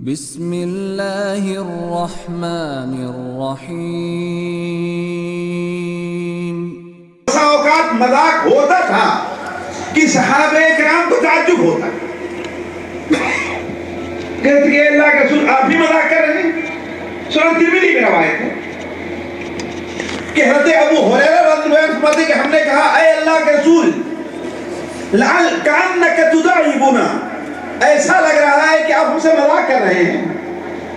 بسم اللہ الرحمن الرحیم۔ بسا اوقات مذاق ہوتا تھا کہ صحابہ کرام کو تعجب ہوتا کہتے کہ اللہ کے رسول آپ بھی مذاق کر رہے ہیں۔ سنن ترمذی میں روایت ہے کہ حضرت ابو ہریرہ رضی اللہ عنہ فرماتے ہیں کہ ہم نے کہا اے اللہ کے رسول لعل کأنک تداعبنا، ایسا لگ رہا ہے کہ آپ ہم سے مذاق کر رہے ہیں۔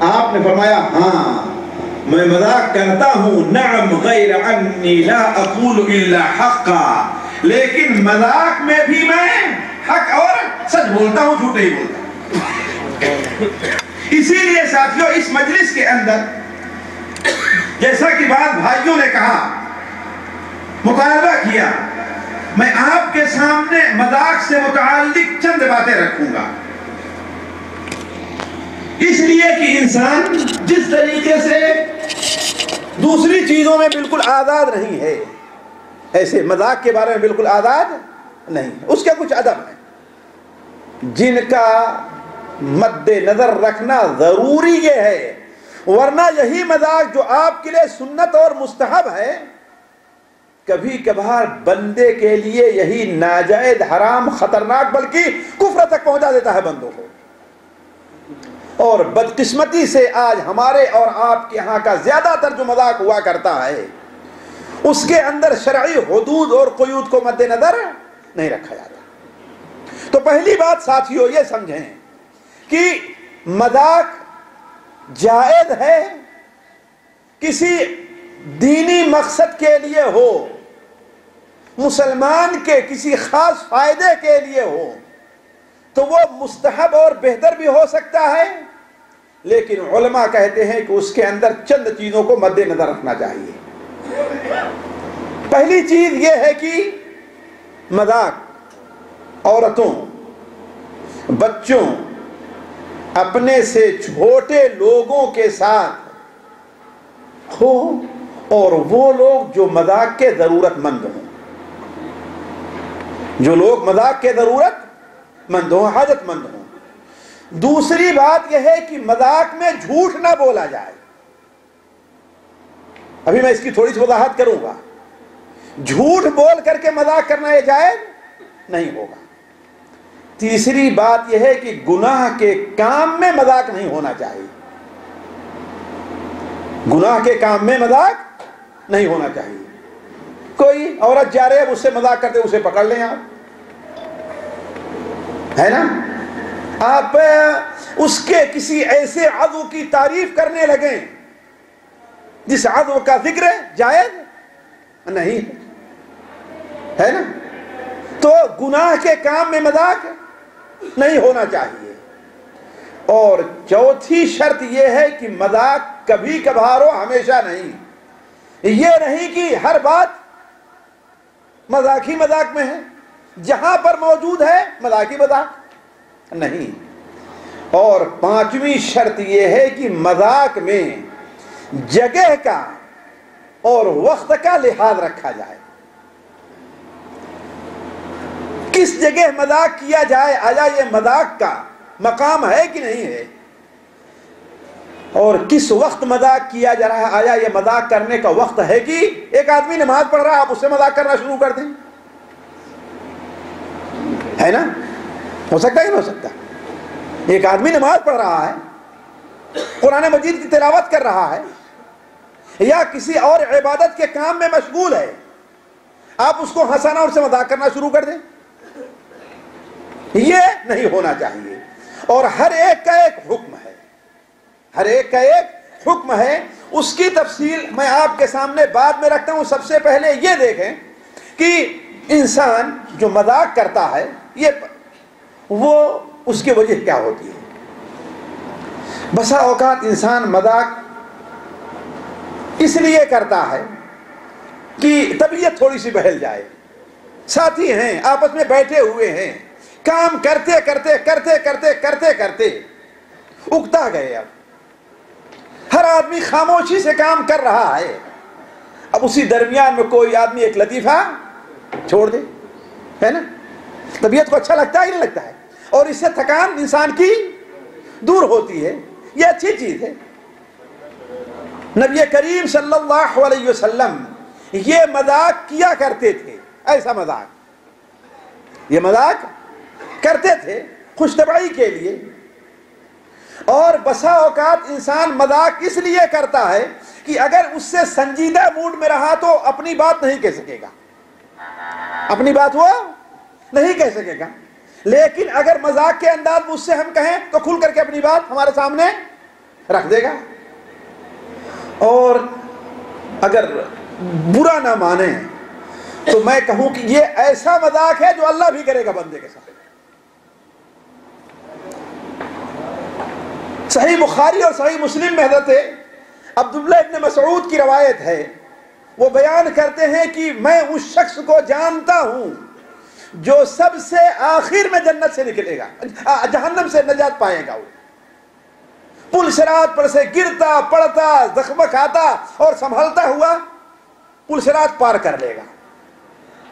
آپ نے فرمایا ہاں میں مذاق کرتا ہوں، نعم غیر انی لا اقول الا حقا، لیکن مذاق میں بھی میں حق اور سچ بولتا ہوں، جھوٹ نہیں بولتا۔ اسی لیے ساتھیوں اس مجلس کے اندر جیسا کہ بعض بھائیوں نے کہا، مطالبہ کیا، میں آپ کے سامنے مذاق سے متعلق چند باتیں رکھوں گا، اس لیے کہ انسان جس طریقے سے دوسری چیزوں میں بالکل آزاد نہیں ہے، ایسے مذاق کے بارے میں بالکل آزاد نہیں ہے، اس کا کچھ ادب ہے جن کا مد نظر رکھنا ضروری یہ ہے، ورنہ یہی مذاق جو آپ کے لیے سنت اور مستحب ہے کبھی کبھار بندے کے لیے یہی ناجائز، حرام، خطرناک بلکہ کفر تک پہنچا دیتا ہے بندوں کو۔ اور بدقسمتی سے آج ہمارے اور آپ کے ہاں کا زیادہ تر جو مذاق ہوا کرتا ہے اس کے اندر شرعی حدود اور قیود کو مد نظر نہیں رکھا جاتا۔ تو پہلی بات ساتھیوں یہ سمجھیں کہ مذاق جائز ہے کسی دینی مقصد کے لیے ہو، مسلمان کے کسی خاص فائدے کے لیے ہو تو وہ مستحب اور بہتر بھی ہو سکتا ہے، لیکن علماء کہتے ہیں کہ اس کے اندر چند چیزوں کو مد نظر رکھنا چاہیے۔ پہلی چیز یہ ہے کہ مذاق عورتوں، بچوں، اپنے سے چھوٹے لوگوں کے ساتھ ہو، اور وہ لوگ جو مذاق کے ضرورت مند ہوں، جو لوگ مذاق کے ضرورت مند ہوں، حاجت مند ہوں۔ دوسری بات یہ ہے کہ مذاق میں جھوٹ نہ بولا جائے، ابھی میں اس کی تھوڑی سی وضاحت کروں گا۔ جھوٹ بول کر کے مذاق کرنا یہ جائز نہیں ہوگا۔ تیسری بات یہ ہے کہ گناہ کے کام میں مذاق نہیں ہونا چاہیے، گناہ کے کام میں مذاق نہیں ہونا چاہیے۔ کوئی عورت جا رہے ہیں اس سے مذاق کرتے اسے پکڑ لیں آپ، ہے نا، آپ اس کے کسی ایسے عضو کی تعریف کرنے لگیں جس عضو کا ذکر جائز نہیں ہے نا، تو گناہ کے کام میں مذاق نہیں ہونا چاہیے۔ اور چوتھی شرط یہ ہے کہ مذاق کبھی کبھار ہو، ہمیشہ نہیں۔ یہ نہیں کہ ہر بات مذاق ہی مذاق میں ہے، جہاں پر موجود ہے مذاق ہی مذاق نہیں۔ اور پانچویں شرط یہ ہے کہ مذاق میں جگہ کا اور وقت کا لحاظ رکھا جائے، کس جگہ مذاق کیا جائے، آیا یہ مذاق کا مقام ہے کہ نہیں ہے، اور کس وقت مذاق کیا جا رہا ہے، آیا یہ مذاق کرنے کا وقت ہے کہ ایک آدمی نماز پڑھ رہا ہے آپ اس سے مذاق کرنا شروع کر دیں، ہے نا، ہو سکتا ہے کہ نہیں ہو سکتا؟ ایک آدمی نماز پڑھ رہا ہے، قرآن مجید کی تلاوت کر رہا ہے، یا کسی اور عبادت کے کام میں مشغول ہے، آپ اس کو ہنسانا اور سے مذاق کرنا شروع کر دیں، یہ نہیں ہونا چاہیے۔ اور ہر ایک کا ایک حکم ہے، ہر ایک کا ایک حکم ہے، اس کی تفصیل میں آپ کے سامنے بعد میں رکھتا ہوں۔ سب سے پہلے یہ دیکھیں کہ انسان جو مذاق کرتا ہے وہ اس کی وجہ کیا ہوتی ہے۔ بسا اوقات انسان مذاق اس لیے کرتا ہے کہ طبیعت تھوڑی سی بہل جائے، ساتھی ہیں آپس میں بیٹھے ہوئے ہیں، کام کرتے کرتے کرتے کرتے کرتے کرتے اکتا گئے، اب ہر آدمی خاموشی سے کام کر رہا ہے، اب اسی درمیان میں کوئی آدمی ایک لطیفہ چھوڑ دے، ہے نا، طبیعت کو اچھا لگتا ہے کہ نہیں لگتا ہے، اور اس سے تھکان انسان کی دور ہوتی ہے۔ یہ اچھی چیز ہے. نبی کریم صلی اللہ علیہ وسلم یہ مذاق کیا کرتے تھے. ایسا مذاق یہ مذاق کرتے تھے خوش طبعی کے لیے. اور بسا اوقات انسان مذاق اس لیے کرتا ہے کہ اگر اس سے سنجیدہ موڈ میں رہا تو اپنی بات نہیں کہہ سکے گا, اپنی بات وہ نہیں کہہ سکے گا. لیکن اگر مذاق کے انداز میں اس سے ہم کہیں تو کھل کر کے اپنی بات ہمارے سامنے رکھ دے گا. اور اگر برا نہ مانے تو میں کہوں کہ یہ ایسا مذاق ہے جو اللہ بھی کرے گا بندے کے ساتھ. صحیح بخاری اور صحیح مسلم میں حضرت عبداللہ ابن مسعود کی روایت ہے. وہ بیان کرتے ہیں کہ میں اس شخص کو جانتا ہوں جو سب سے آخر میں جنت سے نکلے گا, جہنم سے نجات پائے گا. وہ پل صراط پر سے گرتا پڑتا زخم کھاتا اور سنبھلتا ہوا پل صراط پار کر لے گا.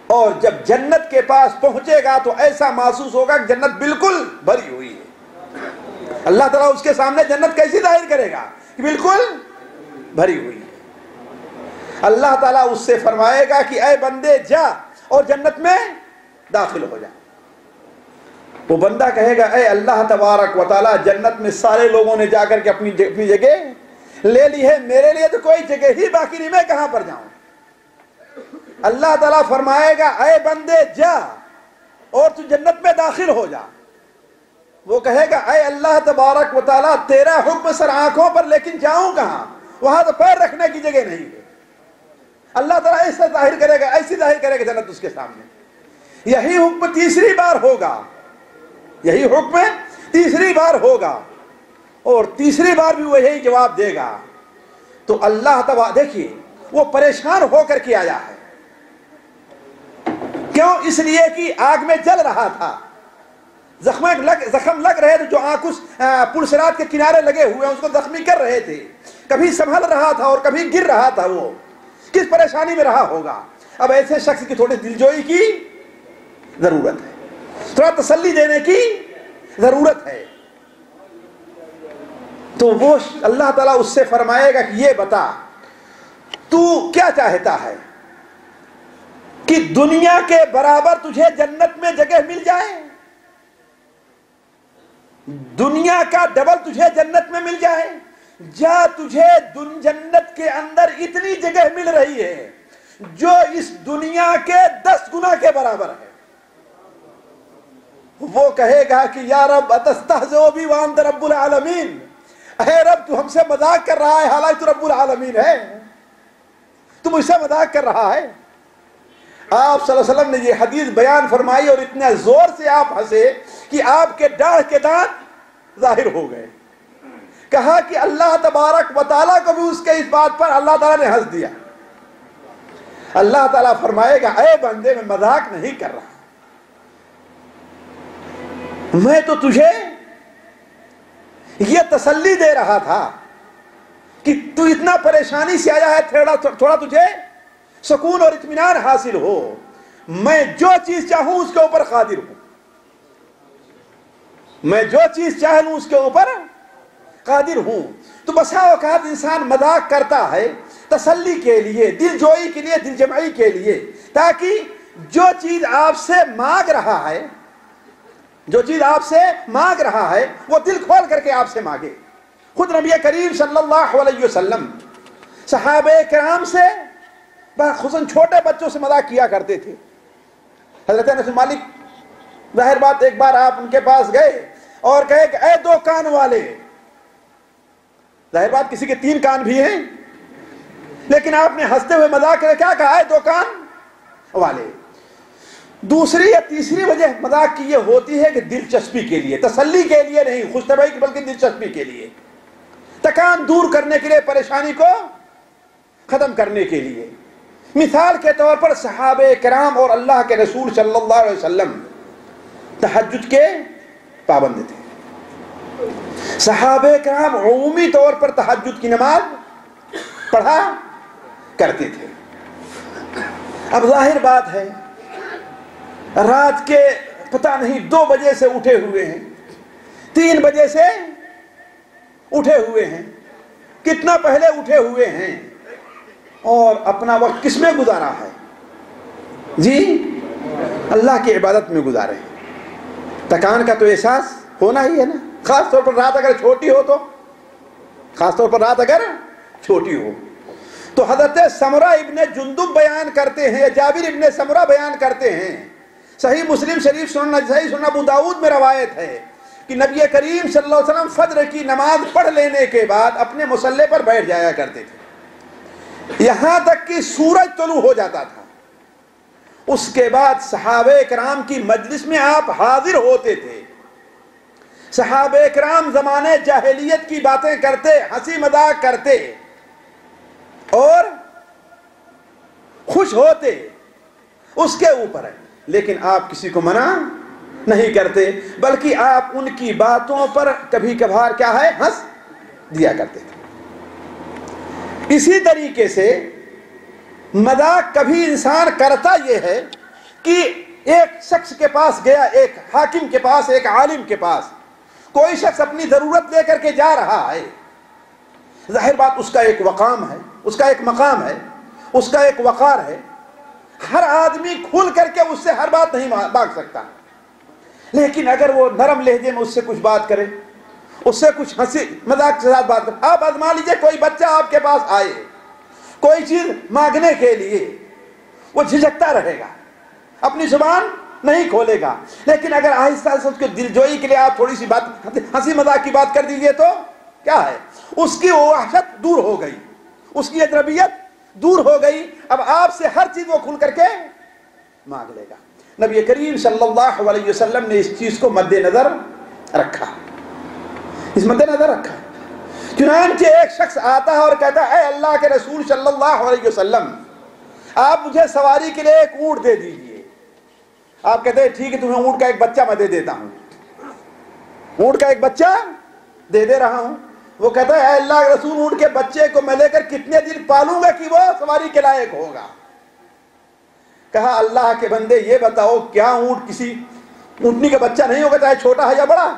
اور جب جنت کے پاس پہنچے گا تو ایسا محسوس ہوگا کہ جنت بالکل بھری ہوئی ہے. اللہ تعالیٰ اس کے سامنے جنت کیسی ظاہر کرے گا کہ بالکل بھری ہوئی ہے. اللہ تعالیٰ اس سے فرمائے گا کہ اے بندے جا اور جنت میں داخل ہو جا. وہ بندہ کہے گا اے اللہ تبارک و تعالیٰ جنت میں سارے لوگوں نے جا کر کے اپنی جگہ لے لی ہے, میرے لیے تو کوئی جگہ ہی باقی نہیں, میں کہاں پر جاؤں. اللہ تعالیٰ فرمائے گا اے بندے جا اور تو جنت میں داخل ہو جا. وہ کہے گا اے اللہ تبارک و تعالیٰ تیرا حکم سر آنکھوں پر, لیکن جاؤں کہاں, وہاں تو پیر رکھنے کی جگہ نہیں ہے. اللہ تعالیٰ ایسا ظاہر کرے گا, ایسی ظاہر کرے گا جنت اس کے سامنے. یہی حکم تیسری بار ہوگا, یہی حکم تیسری بار ہوگا اور تیسری بار بھی وہ یہی جواب دے گا. تو اللہ تعالیٰ دیکھیے وہ پریشان ہو کر کے آیا ہے. کیوں؟ اس لیے کہ آگ میں جل رہا تھا, زخم لگ رہے تھے, جو آنکھ اس پل صراط کے کنارے لگے ہوئے اس کو زخمی کر رہے تھے. کبھی سنبھل رہا تھا اور کبھی گر رہا تھا. وہ کس پریشانی میں رہا ہوگا. اب ایسے شخص کی تھوڑی دلجوئی کی ضرورت ہے, تھوڑا تسلی دینے کی ضرورت ہے. تو وہ اللہ تعالیٰ اس سے فرمائے گا کہ یہ بتا تو کیا چاہتا ہے کہ دنیا کے برابر تجھے جنت میں جگہ مل جائے, دنیا کا ڈبل تجھے جنت میں مل جائے, یا تجھے جنت کے اندر اتنی جگہ مل رہی ہے جو اس دنیا کے 10 گنا کے برابر ہے. وہ کہے گا کہ یا رب اتستہزئ بی وانت رب العالمین, اے رب تو ہم سے مذاق کر رہا ہے حالانکہ تو رب العالمین ہے, تو مجھ سے مذاق کر رہا ہے. آپ صلی اللہ علیہ وسلم نے یہ حدیث بیان فرمائی اور اتنا زور سے آپ ہنسے کہ آپ کے داڑھ کے دانت ظاہر ہو گئے. کہا کہ اللہ تبارک و تعالیٰ کو بھی اس کے اس بات پر اللہ تعالیٰ نے ہنس دیا. اللہ تعالیٰ فرمائے گا اے بندے میں مذاق نہیں کر رہا, میں تو تجھے یہ تسلی دے رہا تھا کہ تو اتنا پریشانی سے آیا ہے, تھوڑا تجھے سکون اور اطمینان حاصل ہو. میں جو چیز چاہوں اس کے اوپر قادر ہوں, میں جو چیز چاہوں اس کے اوپر قادر ہوں. تو بسا اوقات انسان مذاق کرتا ہے تسلی کے لیے, دل جوئی کے لیے, دل جمعی کے لیے, تاکہ جو چیز آپ سے مانگ رہا ہے, جو چیز آپ سے مانگ رہا ہے وہ دل کھول کر کے آپ سے مانگے. خود نبی کریم صلی اللہ علیہ وسلم صحابہ کرام سے, خصوصاً چھوٹے بچوں سے مذاق کیا کرتے تھے. حضرت انس بن مالک, ظاہر بات ایک بار آپ ان کے پاس گئے اور کہے کہ اے 2 کان والے, ظاہر بات کسی کے 3 کان بھی ہیں, لیکن آپ نے ہنستے ہوئے مذاق کر کیا کہا, اے 2 کان والے. دوسری یا تیسری وجہ مذاق کی یہ ہوتی ہے کہ دلچسپی کے لیے, تسلی کے لیے نہیں, خوش طبعی بلکہ دلچسپی کے لیے, تکان دور کرنے کے لیے, پریشانی کو ختم کرنے کے لیے. مثال کے طور پر صحابہ کرام اور اللہ کے رسول صلی اللہ علیہ وسلم تہجد کے پابند تھے. صحابہ کرام عمومی طور پر تہجد کی نماز پڑھا کرتے تھے. اب ظاہر بات ہے رات کے پتہ نہیں 2 بجے سے اٹھے ہوئے ہیں, 3 بجے سے اٹھے ہوئے ہیں، کتنا پہلے اٹھے ہوئے ہیں، اور اپنا وقت کس میں گزارا ہے؟ جی اللہ کی عبادت میں گزارے ہیں۔ تکان کا تو احساس ہونا ہی ہے نا، خاص طور پر رات اگر چھوٹی ہو تو، خاص طور پر رات اگر چھوٹی ہو تو حضرت سمرہ ابن جندب بیان کرتے ہیں، یا جابر ابن سمرہ بیان کرتے ہیں، صحیح مسلم شریف صحیح سنن ابو داؤد میں روایت ہے کہ نبی کریم صلی اللہ علیہ وسلم فجر کی نماز پڑھ لینے کے بعد اپنے مصلی پر بیٹھ جایا کرتے تھے یہاں تک کہ سورج طلوع ہو جاتا تھا۔ اس کے بعد صحابہ کرام کی مجلس میں آپ حاضر ہوتے تھے۔ صحابہ کرام زمانے جاہلیت کی باتیں کرتے، ہنسی مذاق کرتے اور خوش ہوتے اس کے اوپر ہے، لیکن آپ کسی کو منع نہیں کرتے، بلکہ آپ ان کی باتوں پر کبھی کبھار کیا ہے ہنس دیا کرتے تھے۔ اسی طریقے سے مذاق کبھی انسان کرتا یہ ہے کہ ایک شخص کے پاس گیا، ایک حاکم کے پاس، ایک عالم کے پاس، کوئی شخص اپنی ضرورت لے کر کے جا رہا ہے، ظاہر بات اس کا ایک وقام ہے، اس کا ایک مقام ہے، اس کا ایک وقار ہے، ہر آدمی کھل کر کے اس سے ہر بات نہیں مانگ سکتا، لیکن اگر وہ نرم لہجے میں اس سے کچھ بات کرے، اس سے کچھ ہنسی مذاق کے ساتھ بات کرے۔ آپ آزما لیجئے، کوئی بچہ آپ کے پاس آئے کوئی چیز مانگنے کے لیے، وہ جھجکتا رہے گا، اپنی زبان نہیں کھولے گا، لیکن اگر آہستہ آہستہ اس کے دل جوئی کے لیے آپ تھوڑی سی بات ہنسی مذاق کی بات کر دیجئے تو کیا ہے، اس کی وحشت دور ہو گئی، اس کی اجنبیت دور ہو گئی، اب آپ سے ہر چیز وہ کھل کر کے مانگ لے گا۔ نبی کریم صلی اللہ علیہ وسلم نے اس چیز کو مد نظر رکھا، اس مد نظر رکھا۔ چنانچہ ایک شخص آتا ہے اور کہتا ہے، اے اللہ کے رسول صلی اللہ علیہ وسلم، آپ مجھے سواری کے لیے ایک اونٹ دے دیجئے۔ آپ کہتے ہیں ٹھیک ہے، تمہیں اونٹ کا ایک بچہ میں دے دیتا ہوں، اونٹ کا ایک بچہ دے رہا ہوں۔ وہ کہتا ہے، اے اللہ کے رسول، اونٹ کے بچے کو میں لے کر کتنے دن پالوں گا کہ وہ سواری کے لائق ہوگا؟ کہا، اللہ کے بندے یہ بتاؤ، کیا اونٹ کسی اونٹنی کا بچہ نہیں ہوگا، چاہے چھوٹا ہے یا بڑا؟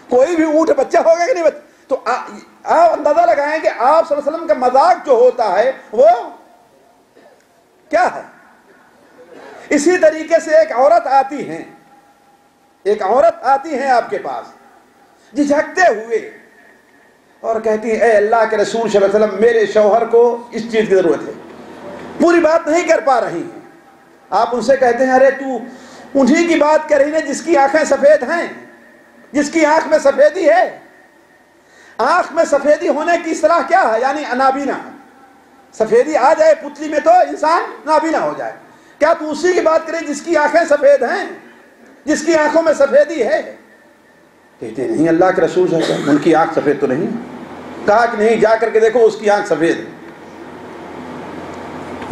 کوئی بھی اونٹ بچہ ہوگا کہ نہیں بچہ؟ تو آپ اندازہ لگائیں کہ آپ صلی اللہ علیہ وسلم کا مذاق جو ہوتا ہے وہ کیا ہے۔ اسی طریقے سے ایک عورت آتی ہے، ایک عورت آتی ہے آپ کے پاس جھجکتے ہوئے اور کہتی ہے، اے اللہ کے رسول صلی اللہ علیہ وسلم، میرے شوہر کو اس چیز کی ضرورت ہے، پوری بات نہیں کر پا رہی ہیں۔ آپ ان سے کہتے ہیں، ارے تو انہی کی بات کر رہی ہے جس کی آنکھیں سفید ہیں، جس کی آنکھ میں سفیدی ہے۔ آنکھ میں سفیدی ہونے کی اصطلاح کیا ہے؟ یعنی نابینا، سفیدی آ جائے پتلی میں تو انسان نابینا ہو جائے۔ کیا تو اسی کی بات کرے جس کی آنکھیں سفید ہیں، جس کی آنکھوں میں سفیدی ہے؟ کہتے نہیں، اللہ کے رسول صلی اللہ علیہ وسلم، ان کی آنکھ سفید تو نہیں۔ کہا کہ نہیں، جا کر کے دیکھو، اس کی آنکھ سفید ہے،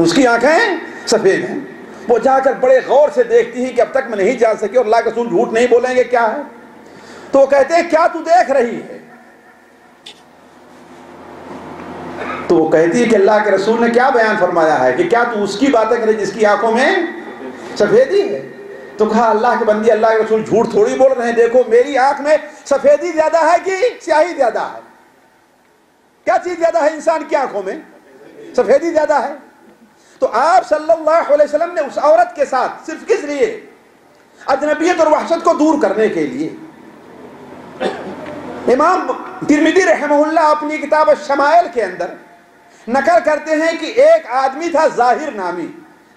اس کی آنکھیں سفید ہیں۔ وہ جا کر بڑے غور سے دیکھتی ہیں کہ اب تک میں نہیں جان سکی، اور اللہ کے رسول جھوٹ نہیں بولیں گے، کیا ہے؟ تو وہ کہتے ہیں، کیا تو دیکھ رہی ہے؟ تو وہ کہتی ہے کہ اللہ کے رسول نے کیا بیان فرمایا ہے کہ کیا تو اس کی باتیں کرے جس کی آنکھوں میں سفیدی ہے؟ تو کہا، اللہ کے بندی، اللہ کے رسول جھوٹ تھوڑی بول رہے ہیں، دیکھو میری آنکھ میں سفیدی زیادہ ہے کہ سیاہی زیادہ ہے؟ کیا چیز زیادہ ہے انسان کی آنکھوں میں؟ سفیدی زیادہ ہے۔ تو آپ صلی اللہ علیہ وسلم نے اس عورت کے ساتھ صرف کس لیے؟ اجنبیت اور وحشت کو دور کرنے کے لیے۔ امام ترمذی رحمہ اللہ اپنی کتاب الشمائل کے اندر نقل کرتے ہیں کہ ایک آدمی تھا ظاہر نامی،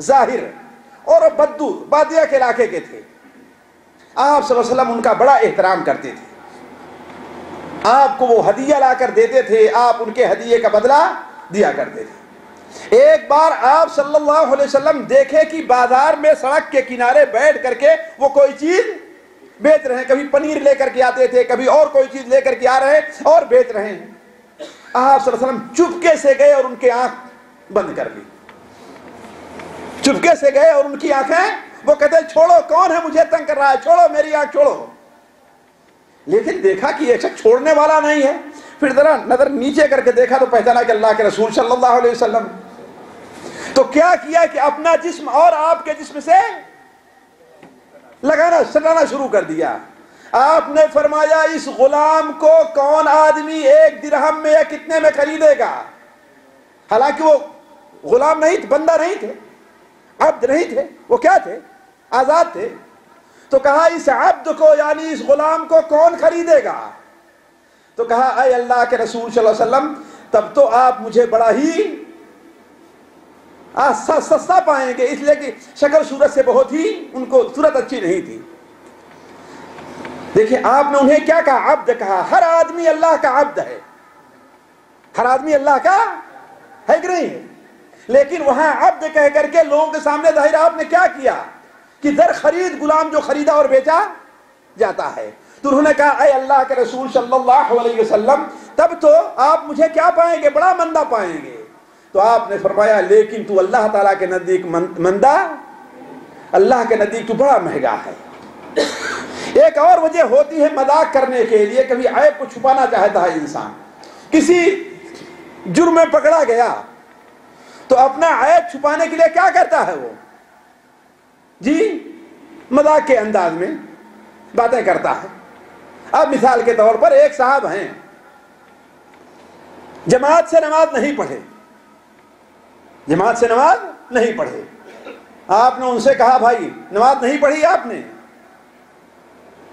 ظاہر، اور بدو بادیہ کے علاقے کے تھے۔ آپ صلی اللہ علیہ وسلم ان کا بڑا احترام کرتے تھے، آپ کو وہ ہدیہ لا کر دیتے تھے، آپ ان کے ہدیے کا بدلہ دیا کرتے تھے۔ ایک بار آپ صلی اللہ علیہ وسلم دیکھے کہ بازار میں سڑک کے کنارے بیٹھ کر کے وہ کوئی چیز بیچ رہے ہیں، کبھی پنیر لے کر کے آتے تھے، کبھی اور کوئی چیز لے کر کے آ رہے ہیں اور بیچ رہے ہیں۔ آپ صلی اللہ علیہ وسلم چپکے سے گئے اور ان کی آنکھ بند کر لی، چپکے سے گئے اور ان کی آنکھیں، وہ کہتے ہیں، چھوڑو، کون ہے مجھے تنگ کر رہا ہے، چھوڑو میری آنکھ چھوڑو۔ لیکن دیکھا کہ یہ شخص چھوڑنے والا نہیں ہے، پھر ذرا نظر نیچے کر کے دیکھا تو پہچانا کہ اللہ کے رسول صلی اللہ علیہ وسلم۔ تو کیا کیا کہ اپنا جسم اور آپ کے جسم سے لگانا سٹانا شروع کر دیا۔ آپ نے فرمایا اس غلام کو کون آدمی 1 درہم میں یا کتنے میں خریدے گا؟ حالانکہ وہ غلام نہیں تھے، بندہ نہیں تھے، عبد نہیں تھے، وہ کیا تھے؟ آزاد تھے۔ تو کہا اس عبد کو یعنی اس غلام کو کون خریدے گا؟ تو کہا اے اللہ کے رسول صلی اللہ علیہ وسلم تب تو آپ مجھے بڑا ہی سستا پائیں گے، اس لیے کہ شکل صورت سے بہت ہی ان کو صورت اچھی نہیں تھی۔ دیکھیں آپ نے انہیں کیا کہا؟ عبد کہا۔ ہر آدمی اللہ کا عبد ہے، ہر آدمی اللہ کا ہے کہ نہیں ہے؟ لیکن وہاں عبد کہہ کر کے لوگوں کے سامنے ظاہر آپ نے کیا کیا کہ در خرید غلام جو خریدا اور بیچا جاتا ہے۔ تو انہوں نے کہا اے اللہ کے رسول صلی اللہ علیہ وسلم تب تو آپ مجھے کیا پائیں گے؟ بڑا مندہ پائیں گے۔ تو آپ نے فرمایا لیکن تو اللہ تعالیٰ کے نزدیک مندہ، اللہ کے نزدیک تو بڑا مہنگا ہے۔ ایک اور وجہ ہوتی ہے مذاق کرنے کے لیے، کبھی عیب کو چھپانا چاہتا ہے انسان، کسی جرم میں پکڑا گیا تو اپنا عیب چھپانے کے لیے کیا کرتا ہے وہ؟ جی مذاق کے انداز میں باتیں کرتا ہے۔ اب مثال کے طور پر ایک صاحب ہیں، جماعت سے نماز نہیں پڑھے، جماعت سے نماز نہیں پڑھے۔ آپ نے ان سے کہا بھائی نماز نہیں پڑھی آپ نے؟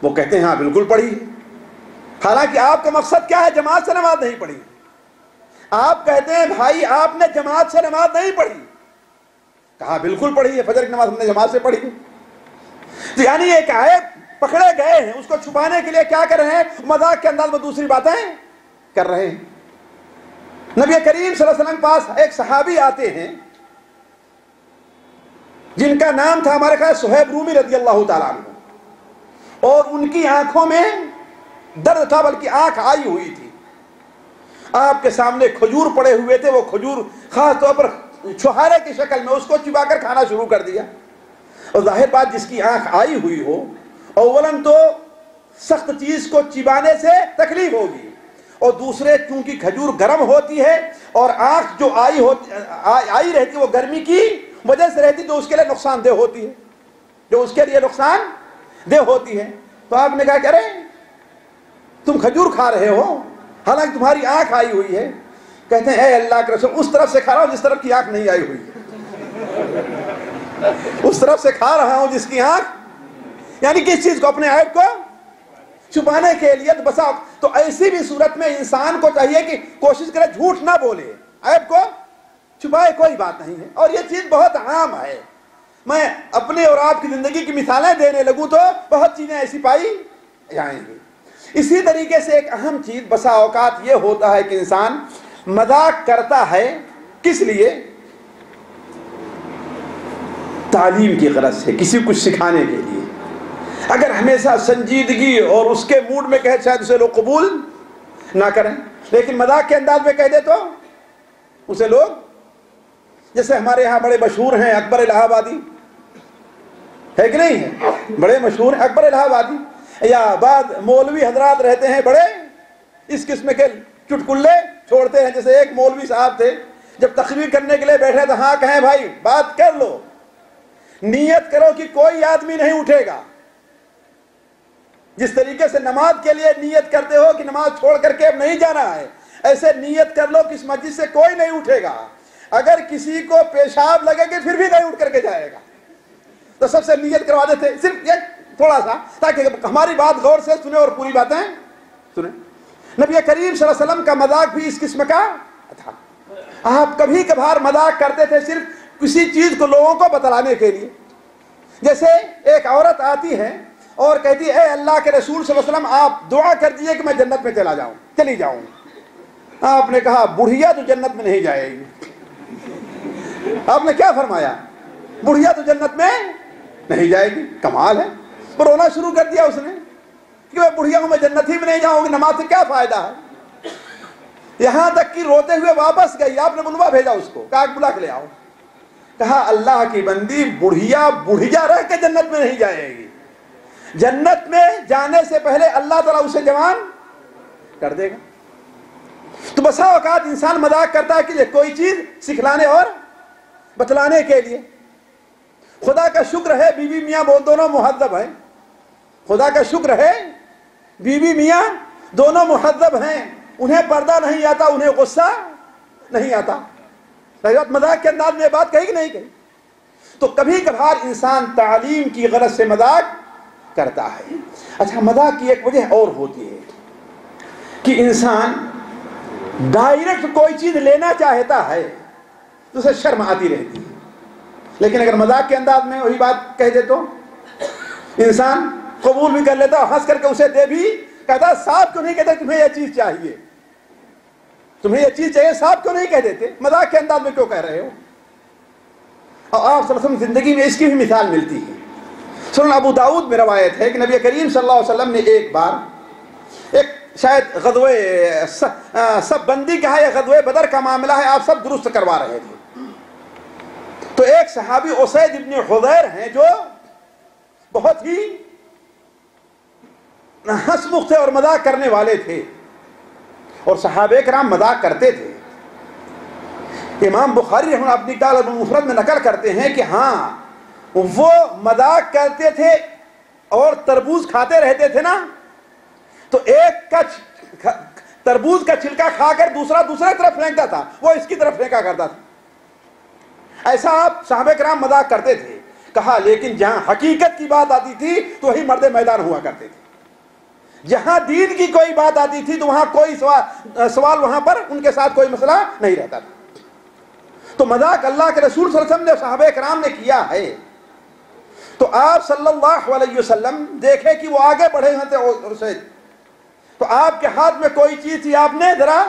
وہ کہتے ہیں ہاں بالکل پڑھی ہے۔ حالانکہ آپ کا مقصد کیا ہے؟ جماعت سے نماز نہیں پڑھی۔ آپ کہتے ہیں بھائی آپ نے جماعت سے نماز نہیں پڑھی؟ کہا بالکل پڑھی ہے، فجر کی نماز ہم نے جماعت سے پڑھی ہے۔ تو یعنی ایک عیب پکڑے گئے ہیں، اس کو چھپانے کے لیے کیا کر رہے ہیں؟ مذاق کے انداز میں دوسری باتیں کر رہے ہیں۔ نبی کریم صلی اللہ علیہ وسلم کے پاس ایک صحابی آتے ہیں جن کا نام تھا ہمارے خیال صہیب رومی رضی اللہ تعالیٰ عنہ، اور ان کی آنکھوں میں درد تھا، بلکہ آنکھ آئی ہوئی تھی۔ آپ کے سامنے کھجور پڑے ہوئے تھے، وہ کھجور خاص طور پر چھہارے کی شکل میں، اس کو چبا کر کھانا شروع کر دیا۔ اور ظاہر بات جس کی آنکھ آئی ہوئی ہو اولاً تو سخت چیز کو چبانے سے تکلیف ہوگی، اور دوسرے چونکہ کھجور گرم ہوتی ہے اور آنکھ جو آئی رہتی ہے وہ گرمی کی وجہ سے رہتی، تو اس کے لیے نقصان دہ ہوتی ہے، جو اس کے لیے نقصان دہ ہوتی ہے۔ تو آپ نے کہا کہ ارے تم کھجور کھا رہے ہو حالانکہ تمہاری آنکھ آئی ہوئی ہے۔ کہتے ہیں اے اللہ کے رسول اس طرف سے کھا رہا ہوں جس طرف کی آنکھ نہیں آئی ہوئی ہے، اس طرف سے کھا رہا ہوں جس کی آنکھ، یعنی کس چیز کو؟ اپنے عیب کو چھپانے کے لیے۔ تو بسا تو ایسی بھی صورت میں انسان کو چاہیے کہ کوشش کرے جھوٹ نہ بولے، عیب کو چھپائے، کوئی بات نہیں ہے۔ اور یہ چیز بہت عام ہے، میں اپنے اور آپ کی زندگی کی مثالیں دینے لگوں تو بہت چیزیں ایسی پائی جائیں گی۔ اسی طریقے سے ایک اہم چیز بسا اوقات یہ ہوتا ہے کہ انسان مذاق کرتا ہے، کس لیے؟ تعلیم کی غرض سے، کسی کو سکھانے کے لیے۔ اگر ہمیشہ سنجیدگی اور اس کے موڈ میں کہے شاید اسے لوگ قبول نہ کریں، لیکن مذاق کے انداز میں کہہ دے تو اسے لوگ، جیسے ہمارے یہاں بڑے مشہور ہیں اکبر الہ آبادی، ہے کہ نہیں ہے؟ بڑے مشہور ہیں اکبر الہ آبادی، یا بعض مولوی حضرات رہتے ہیں بڑے اس قسم کے چٹکلے چھوڑتے ہیں۔ جیسے ایک مولوی صاحب تھے، جب تقریر کرنے کے لیے بیٹھے تو ہاں کہیں بھائی بات کر لو، نیت کرو کہ کوئی آدمی نہیں اٹھے گا۔ جس طریقے سے نماز کے لیے نیت کرتے ہو کہ نماز چھوڑ کر کے اب نہیں جانا ہے، ایسے نیت کر لو کہ اس مسجد سے کوئی نہیں اٹھے گا، اگر کسی کو پیشاب لگے گا پھر بھی نہیں اٹھ کر کے جائے گا۔ تو سب سے نیت کروا دیتے، صرف ایک تھوڑا سا، تاکہ ہماری بات غور سے سنیں اور پوری باتیں سنیں۔ نبی کریم صلی اللہ علیہ وسلم کا مذاق بھی اس قسم کا تھا۔ آپ کبھی کبھار مذاق کرتے تھے صرف کسی چیز کو لوگوں کو بتلانے کے لیے۔ جیسے ایک عورت آتی ہے اور کہتی ہے اے اللہ کے رسول صلی اللہ علیہ وسلم آپ دعا کر دیجئے کہ میں جنت میں چلی جاؤں۔ آپ نے کہا بڑھیا تو جنت میں نہیں جائے گی۔ آپ نے کیا فرمایا؟ بڑھیا تو جنت میں نہیں جائے گی۔ کمال ہے، رونا شروع کر دیا اس نے کہ میں بڑھیا ہوں، میں جنت ہی میں نہیں جاؤں گی، نماز سے کیا فائدہ ہے؟ یہاں تک کہ روتے ہوئے واپس گئی، آپ نے بلوا بھیجا اس کو، کہا بلا کے لے آؤ۔ کہا اللہ کی بندی بڑھیا رہ کے جنت میں نہیں جائے گی، جنت میں جانے سے پہلے اللہ تعالیٰ اسے جوان کر دے گا۔ تو بسا اوقات انسان مذاق کرتا ہے کہ کوئی چیز سکھلانے اور بتلانے کے لیے۔ خدا کا شکر ہے بیوی میاں وہ دونوں مہذب ہیں، خدا کا شکر ہے بیوی میاں دونوں مہذب ہیں، انہیں پردہ نہیں آتا، انہیں غصہ نہیں آتا، مذاق کے انداز میں بات کہی کہ نہیں کہی؟ تو کبھی کبھار انسان تعلیم کی غرض سے مذاق کرتا ہے۔ اچھا، مذاق کی ایک وجہ اور ہوتی ہے کہ انسان ڈائریکٹ کوئی چیز لینا چاہتا ہے تو اسے شرم آتی رہتی ہے، لیکن اگر مذاق کے انداز میں وہی بات کہہ دے تو انسان قبول بھی کر لیتا، ہنس کر کے اسے دے بھی، کہتا صاحب کیوں نہیں کہتے تمہیں یہ چیز چاہیے، تمہیں یہ چیز چاہیے، صاحب کیوں نہیں کہہ دیتے، مذاق کے انداز میں کیوں کہہ رہے ہو؟ اور آپ صلی اللہ علیہ وسلم زندگی میں اس کی بھی مثال ملتی ہے۔ سنن ابو داؤد میں روایت ہے کہ نبی کریم صلی اللہ علیہ وسلم نے ایک بار ایک شاید غزوہ سب بندی کا ہے یا غزوہ بدر کا معاملہ ہے، آپ سب درست کروا رہے تھے، تو ایک صحابی اسید ابن حضیر ہیں جو بہت ہی ہنسمکھ تھے اور مذاق کرنے والے تھے، اور صحابہ کرام مذاق کرتے تھے۔ امام بخاری رحمہ اللہ اپنی کتاب المفرد میں نقل کرتے ہیں کہ ہاں وہ مذاق کرتے تھے اور تربوز کھاتے رہتے تھے نا، تو ایک کا تربوز کا چھلکا کھا کر دوسرا دوسرے طرف پھینکتا تھا، وہ اس کی طرف پھینکا کرتا تھا۔ ایسا آپ صحابہ کرام مذاق کرتے تھے۔ کہا لیکن جہاں حقیقت کی بات آتی تھی تو وہی مرد میدان ہوا کرتے تھے، جہاں دین کی کوئی بات آتی تھی تو وہاں کوئی سوال وہاں پر ان کے ساتھ کوئی مسئلہ نہیں رہتا تھا۔ تو مذاق اللہ کے رسول صلی اللہ علیہ وسلم نے صحابہ کرام نے کیا ہے، تو آپ صلی اللہ علیہ وسلم دیکھے کہ وہ آگے بڑھے ہوئے تھے، تو آپ کے ہاتھ میں کوئی چیز تھی، آپ نے ذرا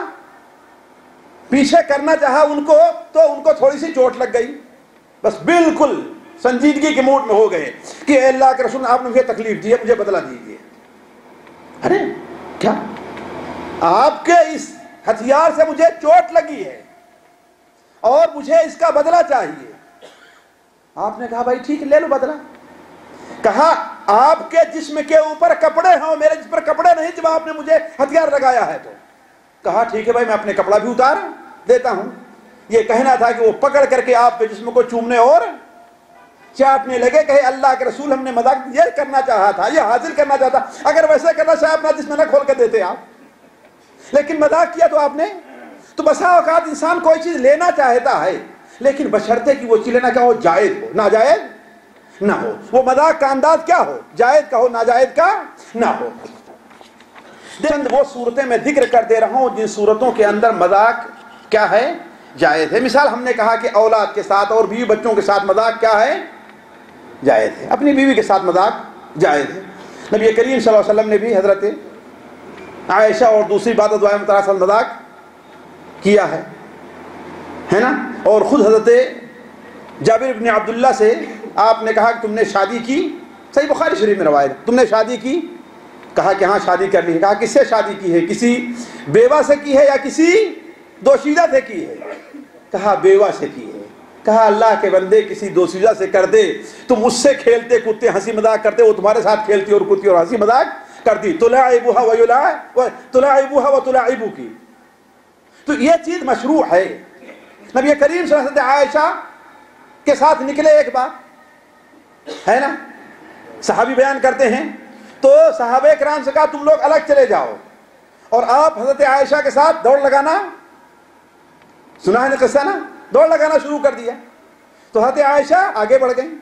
پیچھے کرنا چاہا ان کو، تو ان کو تھوڑی سی چوٹ لگ گئی، بس بالکل سنجیدگی کے موڈ میں ہو گئے کہ اے اللہ کے رسول آپ نے مجھے تکلیف دی ہے، مجھے بدلہ دیجیے۔ ارے کیا آپ کے اس ہتھیار سے مجھے چوٹ لگی ہے اور مجھے اس کا بدلہ چاہیے؟ آپ نے کہا بھائی ٹھیک لے لو بدلہ۔ کہا آپ کے جسم کے اوپر کپڑے ہیں، میرے جسم پر کپڑے نہیں جب آپ نے مجھے ہتھیار لگایا ہے تو۔ کہا ٹھیک ہے بھائی میں اپنے کپڑا بھی اتار دیتا ہوں۔ یہ کہنا تھا کہ وہ پکڑ کر کے آپ کے جسم کو چومنے اور چاٹنے لگے، کہے اللہ کے رسول ہم نے مذاق یہ کرنا چاہا تھا، یہ حاصل کرنا چاہتا، اگر ویسے کرنا چاہے اپنا جسم نہ کھول کے دیتے آپ، لیکن مذاق کیا تو آپ نے۔ تو بسا اوقات انسان کوئی چیز لینا چاہتا ہے لیکن بشرطے کہ وہ چیز لینا کیا ہو، جائز ہو، ناجائز نہ ہو، وہ مذاق کا انداز کیا ہو، جائز کا ہو، ناجائز کا نہ ہو۔ چند وہ صورتیں میں ذکر کر دے رہا ہوں جن صورتوں کے اندر مذاق کیا ہے، جائز ہے۔ مثال ہم نے کہا کہ اولاد کے ساتھ اور بیوی بچوں کے ساتھ مذاق کیا ہے، جائز ہے۔ اپنی بیوی کے ساتھ مذاق جائز ہے۔ نبی کریم صلی اللہ علیہ وسلم نے بھی حضرت عائشہ اور دوسری بات دعائیں متراثر مذاق کیا ہے نا، اور خود حضرت جابر بن عبداللہ سے آپ نے کہا کہ تم نے شادی کی، صحیح بخاری شریف میں روایت، تم نے شادی کی؟ کہا کہ ہاں شادی کر لی ہے۔ کہا کس سے شادی کی ہے، کسی بیوہ سے کی ہے یا کسی دوشیزہ سے کی ہے؟ کہا بیوہ سے کی ہے۔ کہا اللہ کے بندے کسی دوشیزہ سے کر دے، تم اس سے کھیلتے کودتے ہنسی مذاق کرتے، وہ تمہارے ساتھ کھیلتی اور کودتی اور ہنسی مذاق کرتی، تلاعبوها وتلاعبوکی، تو یہ چیز مشروع ہے۔ نبی کریم صلی اللہ علیہ وسلم عائشہ کے ساتھ نکلے ایک بار، ہے نا، صحابی بیان کرتے ہیں، تو صحابہ کرام سے کہا تم لوگ الگ چلے جاؤ، اور آپ حضرت عائشہ کے ساتھ دوڑ لگانا، سنا ہے نا قصہ نا، دوڑ لگانا شروع کر دیا، تو حضرت عائشہ آگے بڑھ گئی،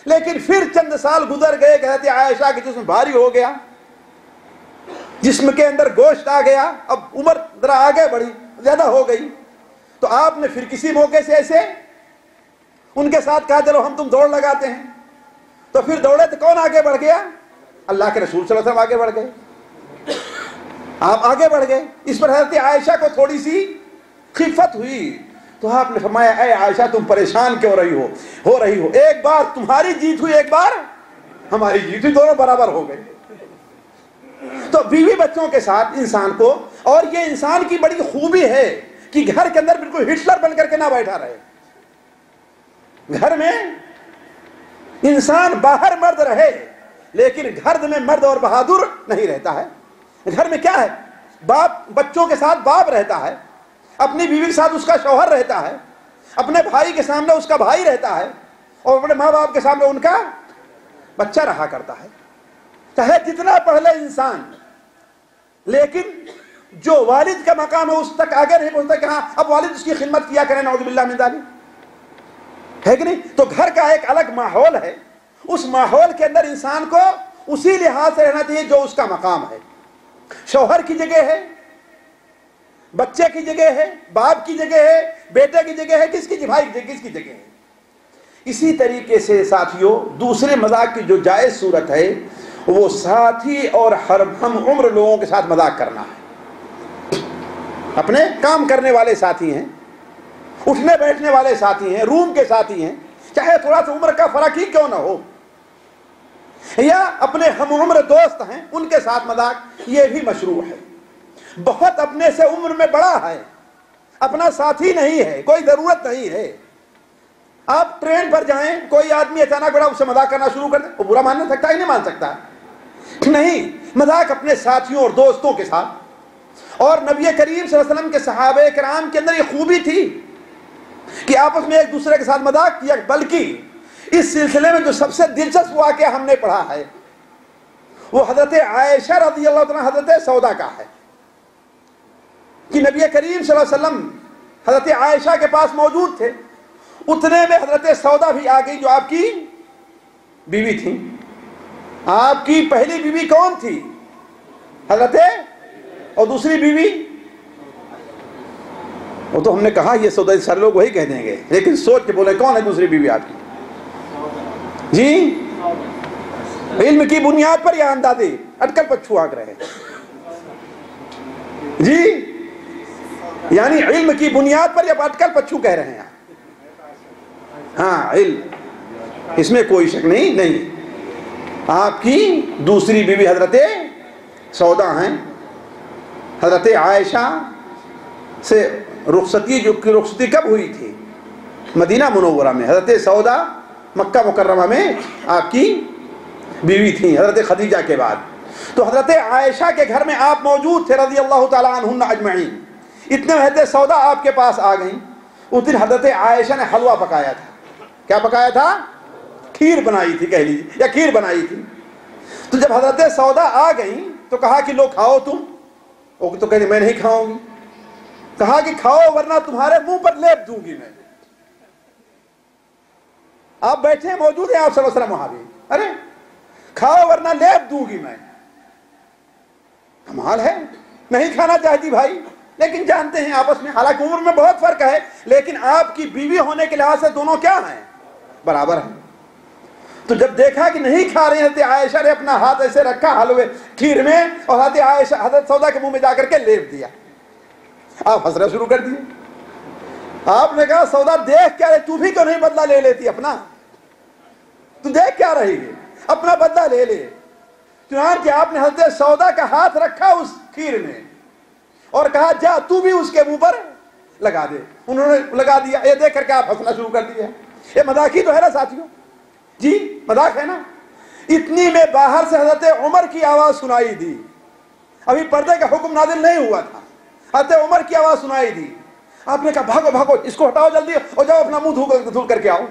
لیکن پھر چند سال گزر گئے کہ حضرت عائشہ کے جسم بھاری ہو گیا، جسم کے اندر گوشت آ گیا، اب عمر ذرا آگے بڑھی، زیادہ ہو گئی، تو آپ نے پھر کسی موقع سے ایسے ان کے ساتھ کہا چلو ہم تم دوڑ لگاتے ہیں، تو پھر دوڑے تو کون آگے بڑھ گیا؟ اللہ کے رسول صلی اللہ علیہ وسلم آگے بڑھ گئے، آپ آگے بڑھ گئے۔ اس پر حضرت عائشہ کو تھوڑی سی خفت ہوئی، تو آپ نے فرمایا اے عائشہ تم پریشان کیوں ہو رہی ہو، ایک بار تمہاری جیت ہوئی، ایک بار ہماری جیت ہوئی، دونوں برابر ہو گئے۔ تو بیوی بچوں کے ساتھ انسان کو، اور یہ انسان کی بڑی خوبی ہے کہ گھر کے اندر بالکل ہٹلر بن کر کے نہ بیٹھا رہے، گھر میں انسان باہر مرد رہے لیکن گھر میں مرد اور بہادر نہیں رہتا ہے۔ گھر میں کیا ہے، باپ بچوں کے ساتھ باپ رہتا ہے، اپنی بیوی کے ساتھ اس کا شوہر رہتا ہے، اپنے بھائی کے سامنے اس کا بھائی رہتا ہے، اور اپنے ماں باپ کے سامنے ان کا بچہ رہا کرتا ہے۔ چاہے جتنا پڑھ لے انسان، لیکن جو والد کا مقام ہے اس تک آگے نہیں پہنچتا کہ ہاں اب والد اس کی خدمت کیا کریں، نعوذ باللہ من ذالک، ہے کہ نہیں؟ تو گھر کا ایک الگ ماحول ہے، اس ماحول کے اندر انسان کو اسی لحاظ سے رہنا چاہیے جو اس کا مقام ہے۔ شوہر کی جگہ ہے، بچے کی جگہ ہے، باپ کی جگہ ہے، بیٹے کی جگہ ہے، کس کی بھائی کس کی جگہ ہے۔ اسی طریقے سے ساتھیوں دوسرے مذاق کی جو جائز صورت ہے وہ ساتھی اور ہم عمر لوگوں کے ساتھ مذاق کرنا ہے۔ اپنے کام کرنے والے ساتھی ہیں، اٹھنے بیٹھنے والے ساتھی ہیں، روم کے ساتھی ہیں، چاہے تھوڑا سا عمر کا فرق ہی کیوں نہ ہو، یا اپنے ہم عمر دوست ہیں ان کے ساتھ مذاق، یہ بھی مشروع ہے۔ بہت اپنے سے عمر میں بڑا ہے، اپنا ساتھی نہیں ہے، کوئی ضرورت نہیں ہے، آپ ٹرین پر جائیں کوئی آدمی اچانک بڑا اس سے مذاق کرنا شروع کر دے، وہ برا مان سکتا ہے نہیں مان سکتا؟ نہیں، مذاق اپنے ساتھیوں اور دوستوں کے ساتھ۔ اور نبی کریم صلی اللہ علیہ وسلم کے صحابہ کرام کے اندر یہ خوبی تھی کہ آپس میں ایک دوسرے کے ساتھ مذاق کیا، بلکہ اس سلسلے میں جو سب سے دلچسپ واقعہ ہم نے پڑھا ہے وہ حضرت عائشہ رضی اللہ عنہا حضرت سودا کا ہے کہ نبی کریم صلی اللہ علیہ وسلم حضرت عائشہ کے پاس موجود تھے، اتنے میں حضرت سودا بھی آ گئی جو آپ کی بیوی تھی۔ آپ کی پہلی بیوی کون تھی؟ حضرت، اور دوسری بیوی وہ تو ہم نے کہا یہ سودا سارے لوگ وہی کہہ دیں گے، لیکن سوچ کے بولے کون ہے دوسری بیوی آپ کی؟ جی، علم کی بنیاد پر یا اندازے اٹکل پچھو آگ رہے جی، یعنی علم کی بنیاد پر یا اٹکل پچھو کہہ رہے ہیں آپ؟ ہاں علم، اس میں کوئی شک نہیں۔ آپ کی دوسری بیوی حضرت سودا ہیں۔ حضرت عائشہ سے رخصتی کب ہوئی تھی؟ مدینہ منورہ میں۔ حضرت سودا مکہ مکرمہ میں آپ کی بیوی تھی حضرت خدیجہ کے بعد۔ تو حضرت عائشہ کے گھر میں آپ موجود تھے رضی اللہ تعالیٰ عنہن اجمعین۔ اتنے حضرت سودا آپ کے پاس آ گئیں۔ اس دن حضرت عائشہ نے حلوہ پکایا تھا۔ کیا پکایا تھا؟ کھیر بنائی تھی کہہ لیجیے، یا کھیر بنائی تھی۔ تو جب حضرت سودا آ گئیں تو کہا کہ لو کھاؤ تم، وہ تو کہتے میں نہیں کھاؤں گی۔ کہا کہ کھاؤ ورنہ تمہارے منہ پر لیپ دوں گی میں۔ آپ بیٹھے موجود ہیں آپ صلی اللہ علیہ وسلم وہاں بھی، ارے کھاؤ ورنہ لیپ دوں گی میں۔ کمال ہے، نہیں کھانا چاہتی بھائی، لیکن جانتے ہیں آپس میں، حالانکہ عمر میں بہت فرق ہے، لیکن آپ کی بیوی ہونے کے لحاظ سے دونوں کیا ہیں؟ برابر ہیں۔ تو جب دیکھا کہ نہیں کھا رہے ہیں، حضرت عائشہ نے اپنا ہاتھ ایسے رکھا حلوے کھیر میں اور حضرت سودا کے منہ میں جا کر کے لیپ دیا۔ آپ ہنسنا شروع کر دیے۔ آپ نے کہا سودا دیکھ کیا رہے، تو بھی کیوں نہیں بدلہ لے لیتی اپنا؟ تو دیکھ کیا رہی ہے، اپنا بدلہ لے لے۔ چنانچہ آپ نے حضرت سودا کا ہاتھ رکھا اس کھیر میں اور کہا جا تو بھی اس کے منہ پر لگا دے۔ انہوں نے لگا دیا۔ یہ دیکھ کر کے آپ ہنسنا شروع کر دیا۔ یہ مذاق ہی تو ہے نا ساتھیوں، جی مذاق ہے نا۔ اتنی میں باہر سے حضرت عمر کی آواز سنائی دی، ابھی پردے کا حکم نازل نہیں ہوا تھا، حضرت عمر کی آواز سنائی دی۔ آپ نے کہا بھاگو بھاگو، اس کو ہٹاؤ جلدی اور جاؤ اپنا منہ دھل کر کے آؤ۔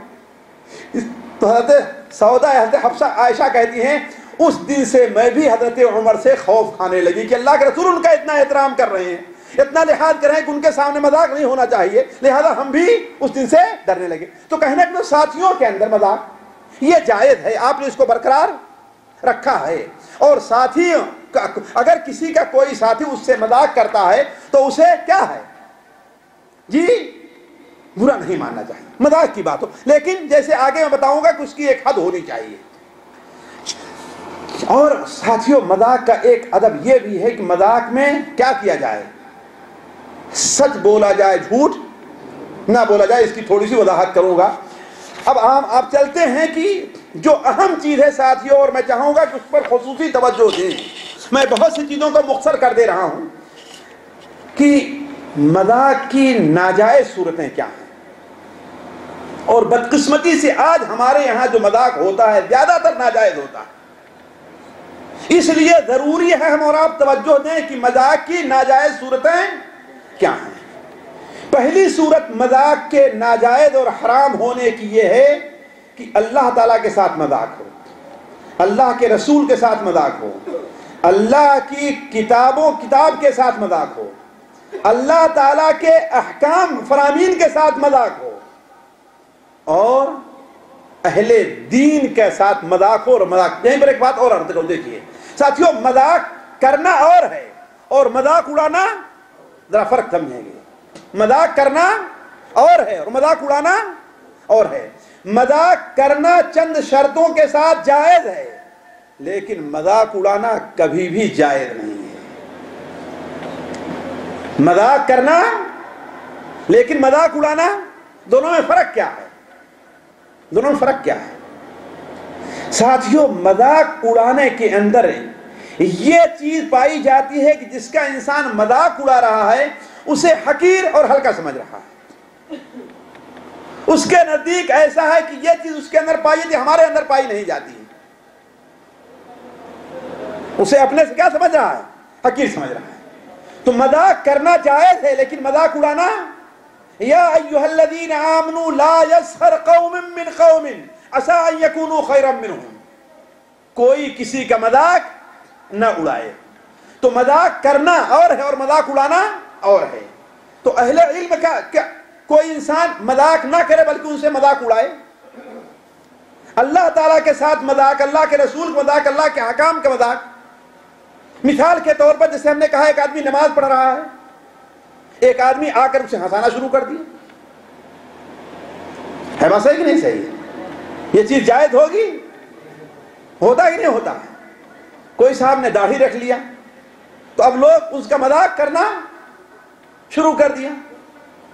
تو حضرت سودا حضرت حفصہ عائشہ کہتی ہیں اس دن سے میں بھی حضرت عمر سے خوف کھانے لگی کہ اللہ کے رسول ان کا اتنا احترام کر رہے ہیں، اتنا لحاظ کر رہے ہیں کہ ان کے سامنے مذاق نہیں ہونا چاہیے، لہذا ہم بھی اس دن سے ڈرنے لگے۔ تو کہنے کے ساتھیوں کے اندر مذاق یہ جائز ہے، آپ نے اس کو برقرار رکھا ہے۔ اور ساتھی اگر کسی کا کوئی ساتھی اس سے مذاق کرتا ہے تو اسے کیا ہے جی برا نہیں ماننا چاہیے، مذاق کی بات ہو، لیکن جیسے آگے میں بتاؤں گا کہ اس کی ایک حد ہونی چاہیے۔ اور ساتھیوں مذاق کا ایک ادب یہ بھی ہے کہ مذاق میں کیا کیا جائے، سچ بولا جائے، جھوٹ نہ بولا جائے۔ اس کی تھوڑی سی وضاحت کروں گا۔ اب آپ چلتے ہیں کہ جو اہم چیز ہے ساتھیوں، اور میں چاہوں گا کہ اس پر خصوصی توجہ دیں، میں بہت سی چیزوں کو مختصر کر دے رہا ہوں کہ مذاق کی ناجائز صورتیں کیا ہیں۔ اور بدقسمتی سے آج ہمارے یہاں جو مذاق ہوتا ہے زیادہ تر ناجائز ہوتا ہے، اس لیے ضروری ہے ہم اور آپ توجہ دیں کہ مذاق کی ناجائز صورتیں کیا ہیں۔ پہلی صورت مذاق کے ناجائز اور حرام ہونے کی یہ ہے کہ اللہ تعالیٰ کے ساتھ مذاق ہو، اللہ کے رسول کے ساتھ مذاق ہو، اللہ کی کتاب کے ساتھ مذاق ہو، اللہ تعالیٰ کے احکام فرامین کے ساتھ مذاق ہو، اور اہل دین کے ساتھ مذاق ہو. اور مذاق، یہیں پر ایک بات اور عرض کرو، دیکھیے ساتھیوں، مذاق کرنا اور ہے اور مذاق اڑانا ذرا فرق سمجھیں گے. مذاق کرنا اور ہے اور مذاق اڑانا اور ہے. مذاق کرنا چند شرطوں کے ساتھ جائز ہے، لیکن مذاق اڑانا کبھی بھی جائز نہیں ہے. مذاق کرنا لیکن مذاق اڑانا، دونوں میں فرق کیا ہے؟ دونوں میں فرق کیا ہے ساتھیوں؟ مذاق اڑانے کے اندر یہ چیز پائی جاتی ہے کہ جس کا انسان مذاق اڑا رہا ہے اسے حقیر اور ہلکا سمجھ رہا ہے. اس کے نزدیک ایسا ہے کہ یہ چیز اس کے اندر پائی جاتی، ہمارے اندر پائی نہیں جاتی. اسے اپنے سے کیا سمجھ رہا ہے؟ حقیر سمجھ رہا ہے. تو مذاق کرنا جائز ہے، لیکن مذاق اڑانا، یا ایھا الذین آمنوا لا یسخر قوم من قوم عسى ان یکونوا خیرا منهم. کوئی کسی کا مذاق نہ اڑائے. تو مذاق کرنا اور ہے اور مذاق اڑانا اور ہے. تو اہل علم کا کوئی انسان مذاق نہ کرے بلکہ ان سے مذاق اڑائے. اللہ تعالیٰ کے ساتھ مذاق، اللہ کے رسول کا مذاق، اللہ کے حکام کا مذاق. مثال کے طور پر جیسے ہم نے کہا، ایک آدمی نماز پڑھ رہا ہے، ایک آدمی آ کر اسے ہنسانا شروع کر دیا. ہے بات صحیح کہ نہیں صحیح؟ یہ چیز جائز ہوگی؟ ہوتا ہی نہیں ہوتا. کوئی صاحب نے داڑھی رکھ لیا تو اب لوگ اس کا مذاق کرنا شروع کر دیا.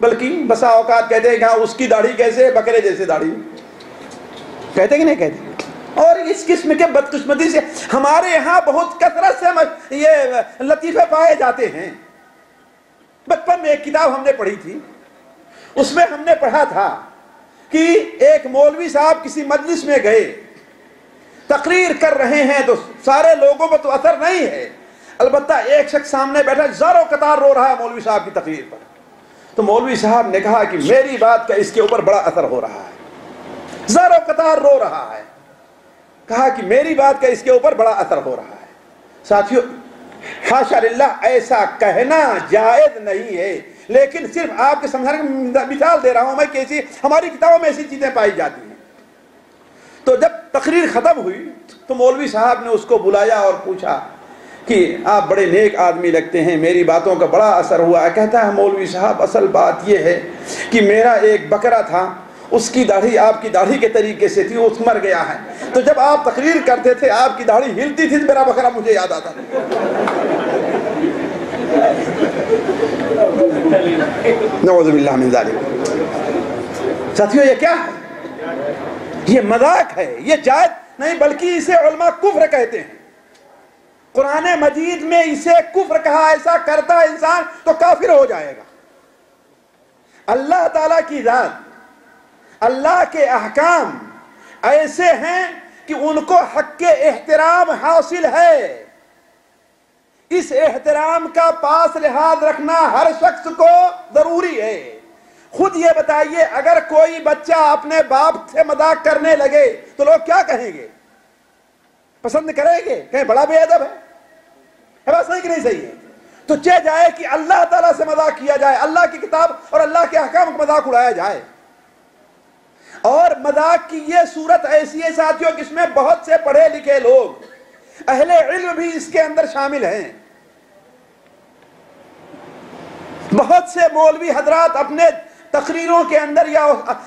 بلکہ بسا اوقات کہتے ہیں کہ ہاں اس کی داڑھی کیسے بکرے جیسے داڑھی، کہتے کہ نہیں کہتے؟ اور اس قسم کے بدقسمتی سے ہمارے یہاں بہت کثرت سے یہ لطیفے پائے جاتے ہیں. بچپن میں ایک کتاب ہم نے پڑھی تھی، اس میں ہم نے پڑھا تھا کہ ایک مولوی صاحب کسی مجلس میں گئے، تقریر کر رہے ہیں تو سارے لوگوں پر تو اثر نہیں ہے، البتہ ایک شخص سامنے بیٹھا زاروں قطار رو رہا ہے مولوی صاحب کی تقریر پر. تو مولوی صاحب نے کہا کہ میری بات کا اس کے اوپر بڑا اثر ہو رہا ہے، زاروں قطار رو رہا ہے. کہا کہ میری بات کا اس کے اوپر بڑا اثر ہو رہا ہے. ساتھیوں، حاشا للہ ایسا کہنا جائز نہیں ہے، لیکن صرف آپ کے سمجھانے کی مثال دے رہا ہوں میں کہ ایسی ہماری کتابوں میں ایسی چیزیں پائی جاتی ہیں. تو جب تقریر ختم ہوئی تو مولوی صاحب نے اس کو بلایا اور پوچھا کہ آپ بڑے نیک آدمی لگتے ہیں، میری باتوں کا بڑا اثر ہوا. کہتا ہے مولوی صاحب اصل بات یہ ہے کہ میرا ایک بکرا تھا، اس کی داڑھی آپ کی داڑھی کے طریقے سے تھی، وہ مر گیا ہے. تو جب آپ تقریر کرتے تھے آپ کی داڑھی ہلتی تھی تو میرا بکرا مجھے یاد آتا تھا. نعوذ باللہ من ذالک. ساتھیوں، یہ کیا ہے؟ یہ مذاق ہے، یہ جائز نہیں بلکہ اسے علماء کفر کہتے ہیں. قرآن مجید میں اسے کفر کہا. ایسا کرتا انسان تو کافر ہو جائے گا. اللہ تعالیٰ کی ذات، اللہ کے احکام ایسے ہیں کہ ان کو حق کے احترام حاصل ہے. اس احترام کا پاس لحاظ رکھنا ہر شخص کو ضروری ہے. خود یہ بتائیے، اگر کوئی بچہ اپنے باپ سے مذاق کرنے لگے تو لوگ کیا کہیں گے؟ پسند کریں گے؟ کہیں بڑا بے ادب ہے بات صحیح کہ نہیں صحیح ہے؟ تو چاہ جائے کہ اللہ تعالیٰ سے مذاق کیا جائے، اللہ کی کتاب اور اللہ کے احکام کو مذاق اڑایا جائے. اور مذاق کی یہ صورت ایسی ہے ساتھیوں کہ اس میں بہت سے پڑھے لکھے لوگ، اہل علم بھی اس کے اندر شامل ہیں. بہت سے مولوی حضرات اپنے تقریروں کے اندر یا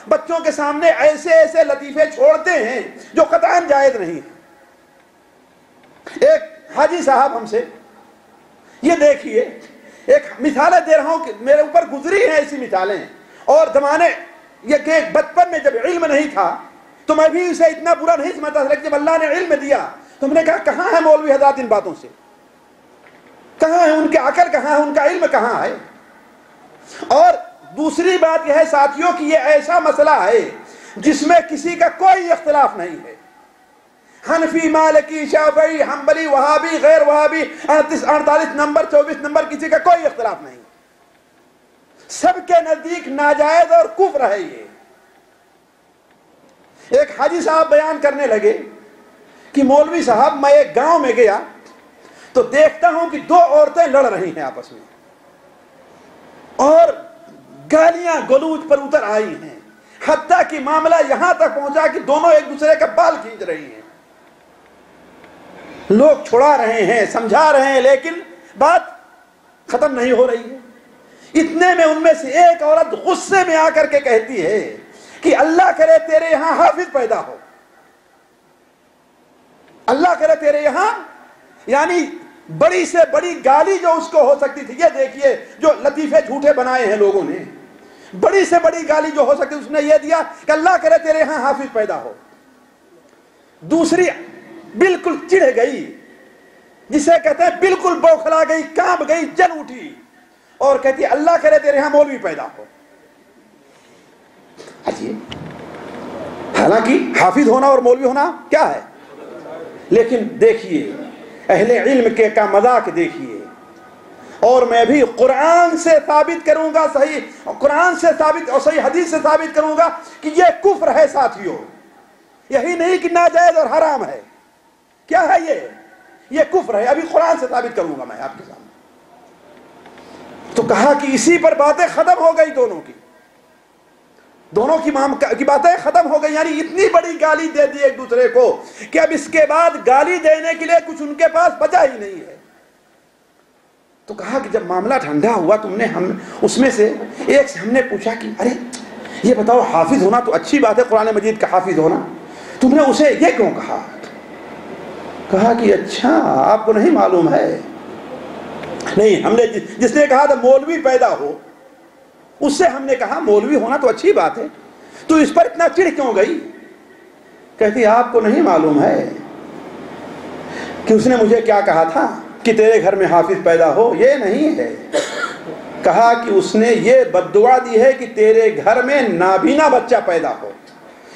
بچوں کے سامنے ایسے ایسے لطیفے چھوڑتے ہیں جو قطعاً جائز نہیں ہے. ایک حاجی صاحب ہم سے، یہ دیکھیے ایک مثالیں دے رہا ہوں کہ میرے اوپر گزری ہیں ایسی مثالیں. اور زمانے یہ کہ بچپن میں جب علم نہیں تھا تو میں بھی اسے اتنا برا نہیں سمجھتا تھا، لیکن جب اللہ نے علم دیا تو ہم نے کہا کہاں ہے مولوی حضرات ان باتوں سے؟ کہاں ہے ان کے عقل، کہاں ہے ان کا علم، کہاں ہے؟ اور دوسری بات یہ ہے ساتھیوں کہ یہ ایسا مسئلہ ہے جس میں کسی کا کوئی اختلاف نہیں ہے. حنفی، مالکی، شافعی، حنبلی، وہابی، غیر وہابی، 38 نمبر 24 نمبر، کسی کا کوئی اختلاف نہیں. سب کے نزدیک ناجائز اور کفر ہے یہ. ایک حاجی صاحب بیان کرنے لگے کہ مولوی صاحب میں ایک گاؤں میں گیا تو دیکھتا ہوں کہ دو عورتیں لڑ رہی ہیں آپس میں اور گالیاں گلوچ پر اتر آئی ہیں، حتیٰ کہ معاملہ یہاں تک پہنچا کہ دونوں ایک دوسرے کا بال کھینچ رہی ہیں۔ لوگ چھڑا رہے ہیں، سمجھا رہے ہیں، لیکن بات ختم نہیں ہو رہی ہے۔ اتنے میں ان میں سے ایک عورت غصے میں آ کر کے کہتی ہے کہ اللہ کرے تیرے یہاں حافظ پیدا ہو، اللہ کرے تیرے یہاں، یعنی بڑی سے بڑی گالی جو اس کو ہو سکتی تھی، یہ دیکھیے جو لطیفے جھوٹے بنائے ہیں لوگوں نے، بڑی سے بڑی گالی جو ہو سکتی اس نے یہ دیا کہ اللہ کرے تیرے یہاں حافظ پیدا ہو۔ دوسری بالکل چڑھ گئی، جسے کہتے ہیں بالکل بوکھلا گئی، کانپ گئی، جل اٹھی اور کہتی ہے اللہ کرے تیرے یہاں مولوی پیدا ہو۔ حالانکہ حافظ ہونا اور مولوی ہونا کیا ہے، لیکن دیکھیے اہل علم کے کا مذاق دیکھیے۔ اور میں بھی قرآن سے ثابت کروں گا، صحیح قرآن سے ثابت اور صحیح حدیث سے ثابت کروں گا کہ یہ کفر ہے ساتھیوں، یہی نہیں کہ ناجائز اور حرام ہے، کیا ہے یہ کفر ہے۔ ابھی قرآن سے ثابت کروں گا میں آپ کے سامنے۔ تو کہا کہ اسی پر باتیں ختم ہو گئی، دونوں کی باتیں ختم ہو گئی، یعنی اتنی بڑی گالی دے دی ایک دوسرے کو کہ اب اس کے بعد گالی دینے کے لیے کچھ ان کے پاس بچا ہی نہیں ہے۔ تو کہا کہ جب معاملہ ٹھنڈا ہوا ہم اس میں سے ایک سے ہم نے پوچھا کہ ارے یہ بتاؤ حافظ ہونا تو اچھی بات ہے، قرآن مجید کا حافظ ہونا، تم نے اسے یہ کیوں کہا؟ کہا کہ اچھا آپ کو نہیں معلوم ہے، نہیں ہم نے جس نے کہا تھا مولوی پیدا ہو اس سے ہم نے کہا مولوی ہونا تو اچھی بات ہے، تو اس پر اتنا چڑھ کیوں گئی؟ کہتی آپ کو نہیں معلوم ہے کہ اس نے مجھے کیا کہا تھا کہ تیرے گھر میں حافظ پیدا ہو؟ یہ نہیں ہے، کہا کہ اس نے یہ بددعا دی ہے کہ تیرے گھر میں نابینا بچہ پیدا ہو،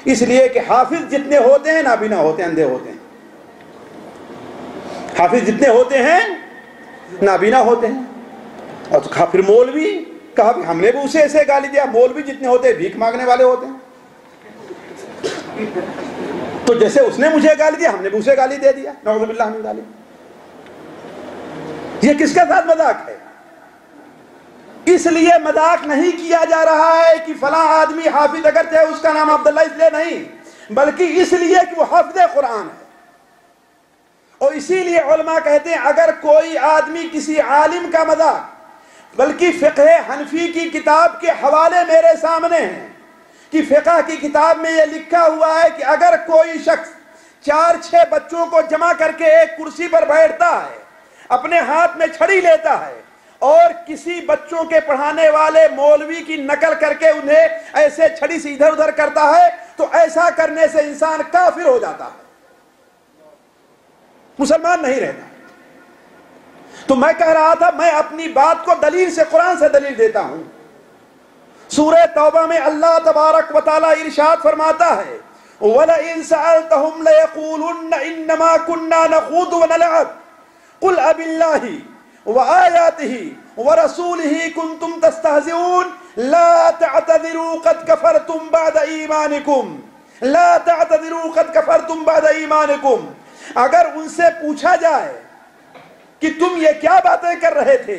اس لیے کہ حافظ جتنے ہوتے ہیں نابینا ہوتے ہیں، اندھے ہوتے ہیں، حافظ جتنے ہوتے ہیں نابینا ہوتے ہیں۔ اور تو کہا پھر مولوی، کہا کہ ہم نے بھی اسے ایسے گالی دیا، مولوی جتنے ہوتے ہیں بھیک مانگنے والے ہوتے ہیں، تو جیسے اس نے مجھے گالی دیا ہم نے بھی اسے گالی دے دیا، نعوذ باللہ من ذالک۔ یہ کس کے ساتھ مذاق ہے؟ اس لیے مذاق نہیں کیا جا رہا ہے کہ فلاں آدمی حافظ اگر تھے اس کا نام عبداللہ اس لیے نہیں، بلکہ اس لیے کہ وہ حافظ قرآن ہے۔ اور اسی لیے علماء کہتے ہیں اگر کوئی آدمی کسی عالم کا مذاق، بلکہ فقہ حنفی کی کتاب کے حوالے میرے سامنے ہیں کہ فقہ کی کتاب میں یہ لکھا ہوا ہے کہ اگر کوئی شخص 4-6 بچوں کو جمع کر کے ایک کرسی پر بیٹھتا ہے، اپنے ہاتھ میں چھڑی لیتا ہے اور کسی بچوں کے پڑھانے والے مولوی کی نقل کر کے انہیں ایسے چھڑی سے ادھر ادھر کرتا ہے، تو ایسا کرنے سے انسان کافر ہو جاتا ہے، مسلمان نہیں رہتا۔ تو میں کہہ رہا تھا میں اپنی بات کو دلیل سے، قرآن سے دلیل دیتا ہوں۔ سورہ توبہ میں اللہ تبارک و تعالی ارشاد فرماتا ہے وَلَئِن سَأَلْتَهُمْ لَيَقُولُنَّ إِنَّمَا كُنَّا نَخُوضُ وَنَلْعَبُ قُلْ أَبِاللَّهِ وَآيَاتِهِ وَرَسُولِهِ كُنْتُمْ تَسْتَهْزِئُونَ لَا تَعْتَذِرُوا قَدْ كَفَرْتُمْ بَعْدَ إِيمَانِكُمْ لَا تَعْتَذِرُوا قَدْ كَفَرْتُمْ بَعْدَ إِيمَانِكُمْ۔ اگر ان سے پوچھا جائے کہ تم یہ کیا باتیں کر رہے تھے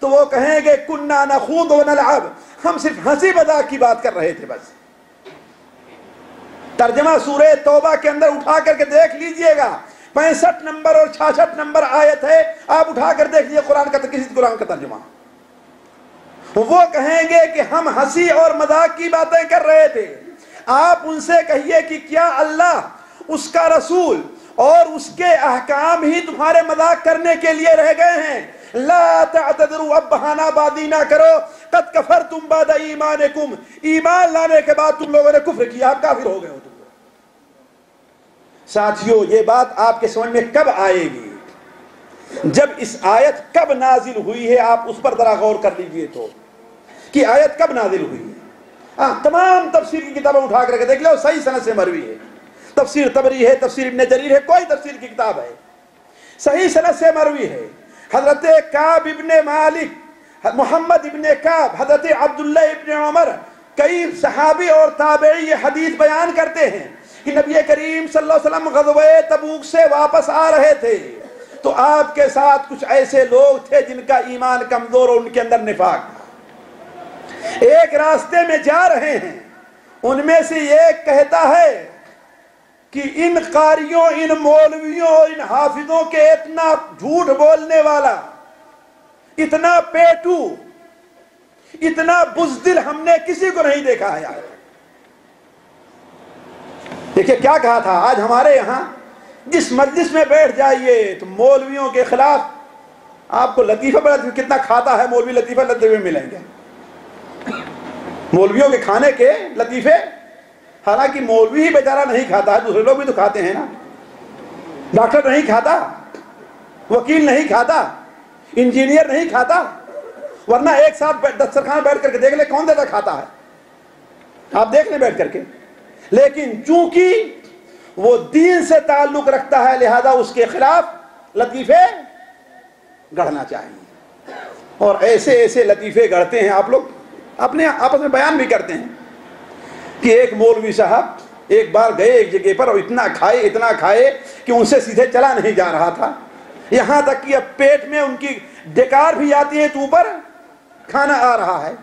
تو وہ کہیں گے کننا نخوض ونلعب، ہم صرف ہنسی مذاق کی بات کر رہے تھے بس۔ ترجمہ سورہ توبہ کے اندر اٹھا کر کے دیکھ لیجئے گا، 65 نمبر اور 66 نمبر آیت ہے، آپ اٹھا کر دیکھ لیجئے قرآن کا کسی قرآن کا ترجمہ۔ وہ کہیں گے کہ ہم ہنسی اور مذاق کی باتیں کر رہے تھے۔ آپ ان سے کہیے کہ کیا اللہ، اس کا رسول اور اس کے احکام ہی تمہارے مذاق کرنے کے لیے رہ گئے ہیں؟ لا تعتذروا، اب بہانہ بازی نہ کرو، قد کفرتم بعد ایمانکم، ایمان لانے کے بعد تم لوگوں نے کفر کیا، آپ کافر ہو گئے ہو تم لوگ۔ ساتھیو یہ بات آپ کے سمجھ میں کب آئے گی؟ جب اس آیت کب نازل ہوئی ہے آپ اس پر ذرا غور کر لیجئے تو، کہ آیت کب نازل ہوئی ہے۔ تمام تفسیر کی کتابیں اٹھا کر کے دیکھ لو، صحیح سند سے مروی ہے، تفسیر طبری ہے، تفسیر ابن جریر ہے، کوئی تفسیر کی کتاب ہے صحیح سند سے مروی ہے۔ حضرت کعب ابن مالک، محمد ابن کعب، حضرت عبداللہ ابن عمر، کئی صحابی اور تابعی یہ حدیث بیان کرتے ہیں کہ نبی کریم صلی اللہ علیہ وسلم غزوہ تبوک سے واپس آ رہے تھے تو آپ کے ساتھ کچھ ایسے لوگ تھے جن کا ایمان کمزور اور ان کے اندر نفاق تھا۔ ایک راستے میں جا رہے ہیں، ان میں سے ایک کہتا ہے کہ ان قاریوں، ان مولویوں، ان حافظوں کے اتنا جھوٹ بولنے والا، اتنا پیٹو، اتنا بزدل ہم نے کسی کو نہیں دیکھا ہے۔ دیکھیں کیا کہا تھا۔ آج ہمارے یہاں جس مجلس میں بیٹھ جائیے تو مولویوں کے خلاف آپ کو لطیفہ بڑا کتنا کھاتا ہے مولوی، لطیفہ لیتے ہوئے ملیں گے۔ مولویوں کے کھانے کے لطیفے، حالانکہ مولوی ہی بیچارہ نہیں کھاتا ہے، دوسرے لوگ بھی تو کھاتے ہیں نا۔ ڈاکٹر نہیں کھاتا، وکیل نہیں کھاتا، انجینئر نہیں کھاتا، ورنہ ایک ساتھ دسترخوان بیٹھ کر کے دیکھ لے کون زیادہ کھاتا ہے، آپ دیکھ لیں بیٹھ کر کے۔ لیکن چونکہ وہ دین سے تعلق رکھتا ہے لہذا اس کے خلاف لطیفے گڑھنا چاہیے، اور ایسے ایسے لطیفے گڑھتے ہیں۔ آپ لوگ اپنے آپس میں بیان بھی کرتے ہیں کہ ایک مولوی صاحب ایک بار گئے ایک جگہ پر اور اتنا کھائے کہ ان سے سیدھے چلا نہیں جا رہا تھا، یہاں تک کہ اب پیٹ میں ان کی ڈکار بھی آتی ہے تو اوپر کھانا آ رہا ہے۔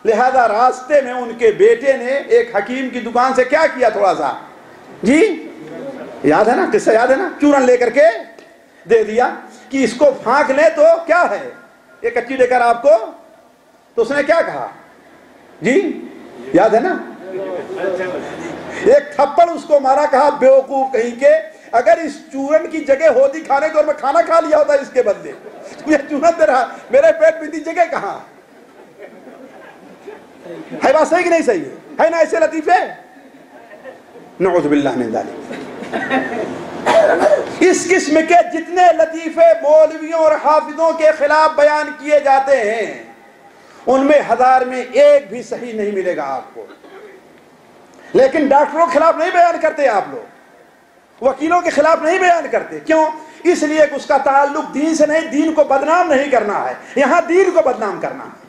لہذا راستے میں ان کے بیٹے نے ایک حکیم کی دکان سے کیا کیا، تھوڑا سا جی یاد ہے نا، قصہ یاد ہے نا، چورن لے کر کے دے دیا کہ اس کو پھانک لے تو کیا ہے، ایک کچی لے کر آپ کو۔ تو اس نے کیا کہا جی یاد ہے نا، ایک تھپڑ اس کو مارا، کہا بیوقوف کہیں کے، اگر اس چورن کی جگہ ہوتی کھانے تو میں کھانا کھا لیا ہوتا اس کے بدلے، یہ چورن دے رہا، میرے پیٹ میں دی جگہ کہاں ہے؟ بات صحیح کہ نہیں صحیح ہے نا؟ ایسے لطیفے نعوذ باللہ من ذالک۔ اس قسم کے جتنے لطیفے مولویوں اور حافظوں کے خلاف بیان کیے جاتے ہیں ان میں 1000 میں ایک بھی صحیح نہیں ملے گا آپ کو۔ لیکن ڈاکٹروں کے خلاف نہیں بیان کرتے آپ لوگ، وکیلوں کے خلاف نہیں بیان کرتے، کیوں؟ اس لیے کہ اس کا تعلق دین سے نہیں، دین کو بدنام نہیں کرنا ہے، یہاں دین کو بدنام کرنا ہے،